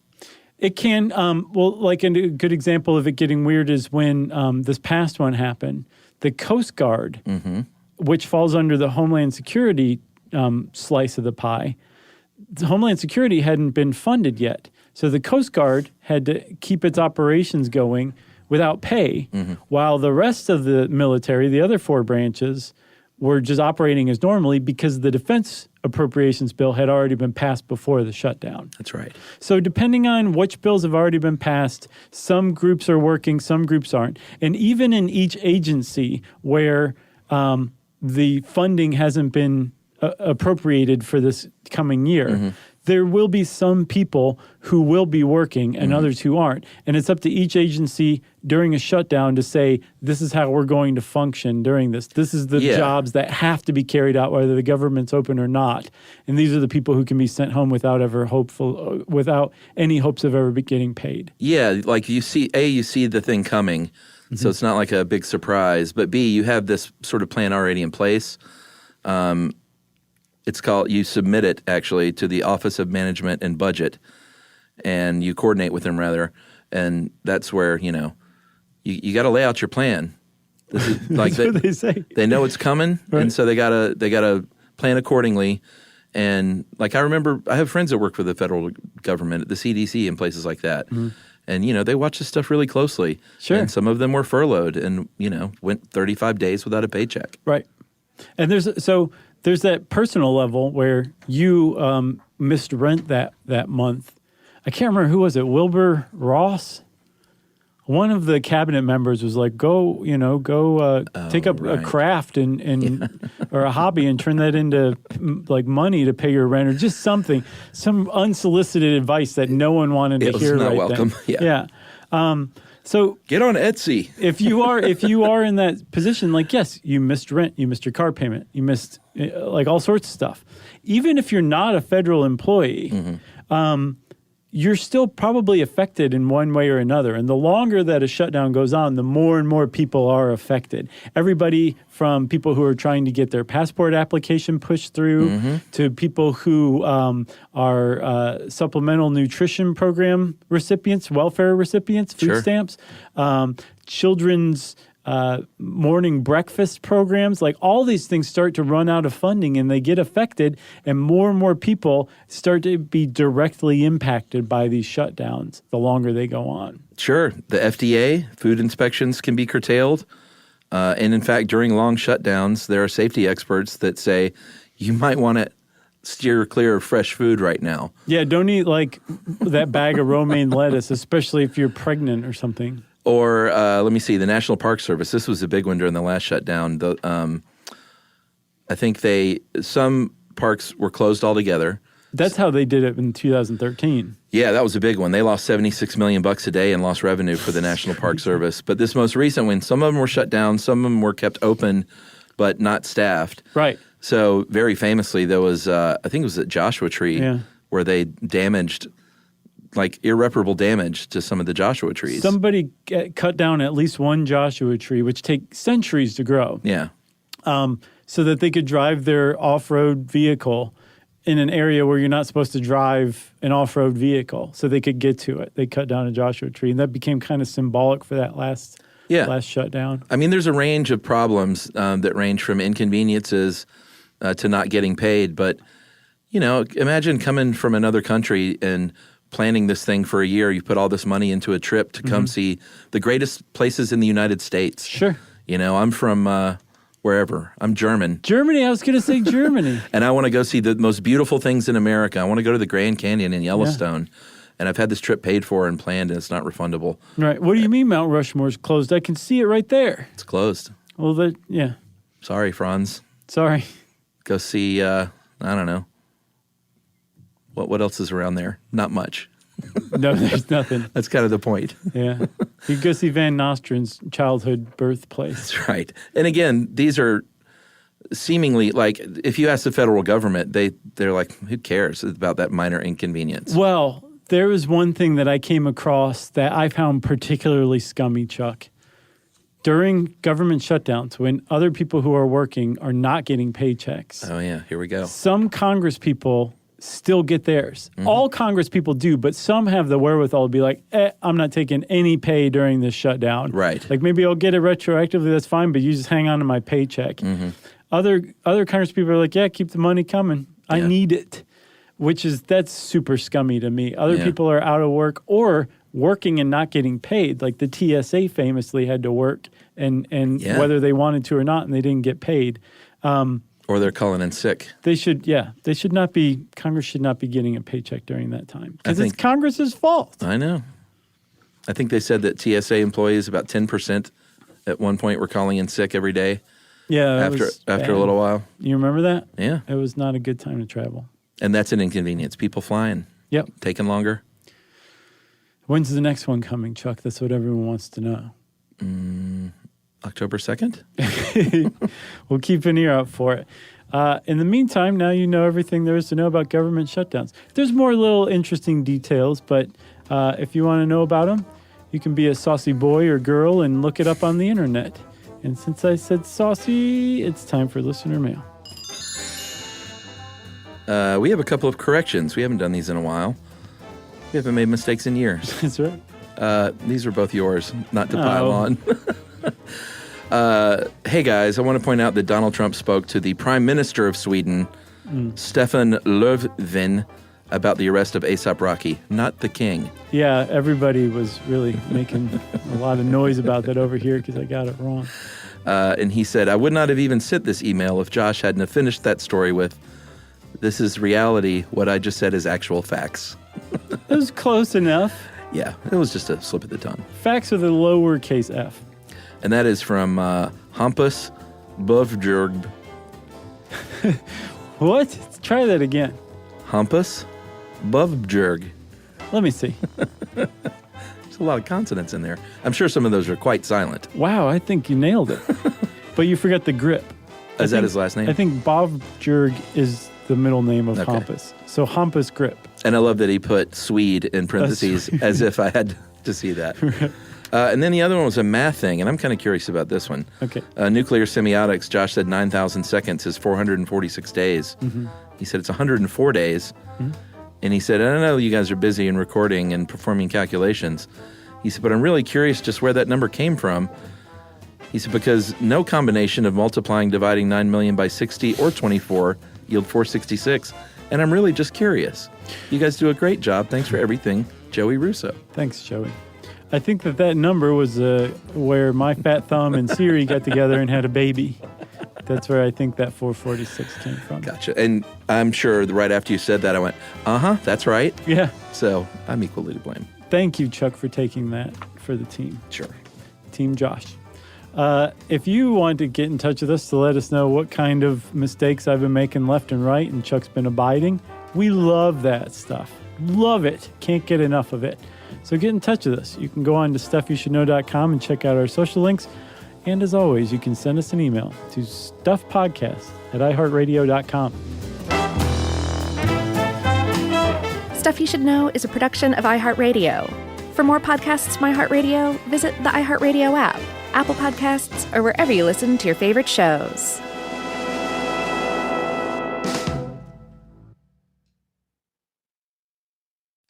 It can. Like a good example of it getting weird is when this past one happened. The Coast Guard, which falls under the Homeland Security slice of the pie, the Homeland Security hadn't been funded yet. So the Coast Guard had to keep its operations going without pay, while the rest of the military, the other 4 branches, were just operating as normally because the defense appropriations bill had already been passed before the shutdown. That's right. So depending on which bills have already been passed, some groups are working, some groups aren't. And even in each agency where the funding hasn't been appropriated for this coming year, there will be some people who will be working and others who aren't. And it's up to each agency during a shutdown to say, this is how we're going to function during this. This is the jobs that have to be carried out, whether the government's open or not. And these are the people who can be sent home without any hopes of ever getting paid. Yeah, like you see the thing coming, so it's not like a big surprise. But B, you have this sort of plan already in place. It's called, you submit it actually to the Office of Management and Budget, and you coordinate with them rather, and that's where, you got to lay out your plan. This is like That's what they say. They know it's coming, Right. and so they gotta plan accordingly. And like I remember, I have friends that work for the federal government, at the CDC, and places like that. And they watch this stuff really closely. Sure. And some of them were furloughed and went 35 days without a paycheck. Right. And there's that personal level where you missed rent that month. I can't remember who was it, Wilbur Ross? One of the cabinet members was like, go take up a craft and or a hobby and turn that into like money to pay your rent or just something, some unsolicited advice that no one wanted to hear. It was not right welcome. then. Yeah. So get on Etsy. if you are in that position, like, yes, you missed rent, you missed your car payment, you missed like all sorts of stuff. Even if you're not a federal employee, you're still probably affected in one way or another. And the longer that a shutdown goes on, the more and more people are affected. Everybody from people who are trying to get their passport application pushed through to people who are supplemental nutrition program recipients, welfare recipients, food stamps, children's morning breakfast programs, like all these things start to run out of funding and they get affected, and more people start to be directly impacted by these shutdowns the longer they go on. Sure. The FDA, food inspections can be curtailed. And in fact, during long shutdowns, there are safety experts that say you might want to steer clear of fresh food right now. Yeah, don't eat like that bag of romaine lettuce, especially if you're pregnant or something. Or let me see, the National Park Service. This was a big one during the last shutdown. I think some parks were closed altogether. That's how they did it in 2013. Yeah, that was a big one. They lost $76 million a day in lost revenue for the National Park Service. But this most recent one, some of them were shut down, some of them were kept open, but not staffed. Right. So very famously, there was, I think it was at Joshua Tree, where they damaged, like irreparable damage to some of the Joshua trees. Somebody cut down at least one Joshua tree, which take centuries to grow. Yeah. So that they could drive their off-road vehicle in an area where you're not supposed to drive an off-road vehicle, so they could get to it. They cut down a Joshua tree, and that became kind of symbolic for that last shutdown. I mean, there's a range of problems that range from inconveniences to not getting paid. But, imagine coming from another country and planning this thing for a year. You put all this money into a trip to come see the greatest places in the United States. Sure. I'm from wherever. I'm German. Germany, I was going to say Germany. And I want to go see the most beautiful things in America. I want to go to the Grand Canyon in Yellowstone. Yeah. And I've had this trip paid for and planned, and it's not refundable. Right. What do you mean Mount Rushmore's closed? I can see it right there. It's closed. Well, yeah. Sorry, Franz. Sorry. Go see, I don't know. What else is around there? Not much. No, there's nothing. That's kind of the point. Yeah. You go see Van Nostren's childhood birthplace. That's right. And again, these are seemingly like, if you ask the federal government, they're like, who cares about that minor inconvenience? Well, there was one thing that I came across that I found particularly scummy, Chuck. During government shutdowns, when other people who are working are not getting paychecks. Oh, yeah. Here we go. Some Congress people still get theirs. Mm-hmm. All Congress people do, but some have the wherewithal to be like, I'm not taking any pay during this shutdown. Right. Like maybe I'll get it retroactively, that's fine, but you just hang on to my paycheck. Mm-hmm. Other Congress people are like, yeah, keep the money coming. I need it, that's super scummy to me. Other people are out of work or working and not getting paid. Like the TSA famously had to work and whether they wanted to or not, and they didn't get paid. Or they're calling in sick. Congress should not be getting a paycheck during that time. Because it's Congress's fault. I know. I think they said that TSA employees, about 10% at one point, were calling in sick every day. Yeah. After a little while. You remember that? Yeah. It was not a good time to travel. And that's an inconvenience. People flying. Yep. Taking longer. When's the next one coming, Chuck? That's what everyone wants to know. October 2nd? We'll keep an ear out for it. In the meantime, now you know everything there is to know about government shutdowns. There's more little interesting details, but if you want to know about them, you can be a saucy boy or girl and look it up on the internet. And since I said saucy, it's time for listener mail. We have a couple of corrections. We haven't done these in a while. We haven't made mistakes in years. That's right. These are both yours, not to pile on. Hey guys, I want to point out that Donald Trump spoke to the Prime Minister of Sweden, Stefan Löfven, about the arrest of A$AP Rocky, not the king. Yeah, everybody was really making a lot of noise about that over here because I got it wrong. And he said, I would not have even sent this email if Josh hadn't have finished that story with, this is reality, what I just said is actual facts. It was close enough. Yeah, it was just a slip of the tongue. Facts with a lowercase f. And that is from Hampus Bovjurg. What? Try that again. Hampus Bovjurg. Let me see. There's a lot of consonants in there. I'm sure some of those are quite silent. Wow, I think you nailed it. But you forgot the grip. Is that his last name? I think Bovjurg is the middle name of Hampus. So Hampus Grip. And I love that he put Swede in parentheses as if I had to see that. And then the other one was a math thing, and I'm kind of curious about this one. Okay. Nuclear semiotics, Josh said 9,000 seconds is 446 days. Mm-hmm. He said it's 104 days. Mm-hmm. And he said, I know you guys are busy and recording and performing calculations. He said, but I'm really curious just where that number came from. He said, because no combination of multiplying, dividing 9 million by 60 or 24 yield 466. And I'm really just curious. You guys do a great job. Thanks for everything, Joey Russo. Thanks, Joey. I think that number was where my fat thumb and Siri got together and had a baby. That's where I think that 446 came from. Gotcha. And I'm sure right after you said that, I went, that's right. Yeah. So I'm equally to blame. Thank you, Chuck, for taking that for the team. Sure. Team Josh. If you want to get in touch with us to let us know what kind of mistakes I've been making left and right and Chuck's been abiding, we love that stuff. Love it. Can't get enough of it. So get in touch with us. You can go on to stuffyoushouldknow.com and check out our social links. And as always, you can send us an email to stuffpodcast@iheartradio.com. Stuff You Should Know is a production of iHeartRadio. For more podcasts from iHeartRadio, visit the iHeartRadio app, Apple Podcasts, or wherever you listen to your favorite shows.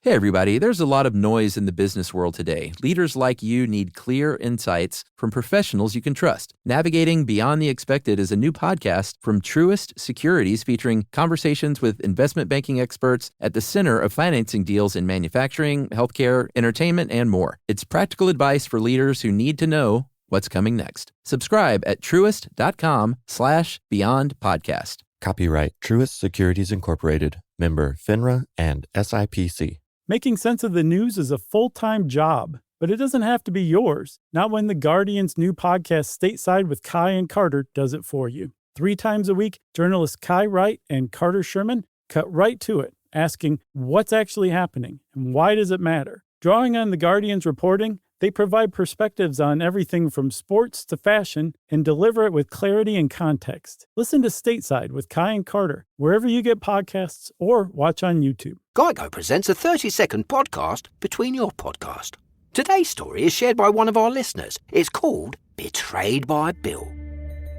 Hey everybody, there's a lot of noise in the business world today. Leaders like you need clear insights from professionals you can trust. Navigating Beyond the Expected is a new podcast from Truist Securities featuring conversations with investment banking experts at the center of financing deals in manufacturing, healthcare, entertainment, and more. It's practical advice for leaders who need to know what's coming next. Subscribe at truist.com/Beyond Podcast. Copyright Truist Securities Incorporated, member FINRA and SIPC. Making sense of the news is a full-time job, but it doesn't have to be yours. Not when The Guardian's new podcast, Stateside with Kai and Carter, does it for you. 3 times a week, journalists Kai Wright and Carter Sherman cut right to it, asking what's actually happening and why does it matter. Drawing on The Guardian's reporting, they provide perspectives on everything from sports to fashion and deliver it with clarity and context. Listen to Stateside with Kai and Carter, wherever you get podcasts or watch on YouTube. Geico presents a 30-second podcast between your podcast. Today's story is shared by one of our listeners. It's called Betrayed by Bill.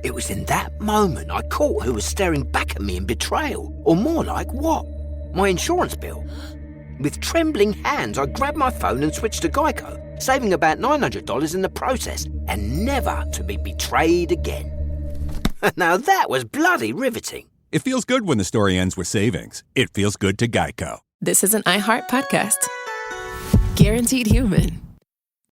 It was in that moment I caught who was staring back at me in betrayal, or more like what? My insurance bill. With trembling hands, I grabbed my phone and switched to Geico, saving about $900 in the process, and never to be betrayed again. Now that was bloody riveting. It feels good when the story ends with savings. It feels good to Geico. This is an iHeart podcast. Guaranteed human.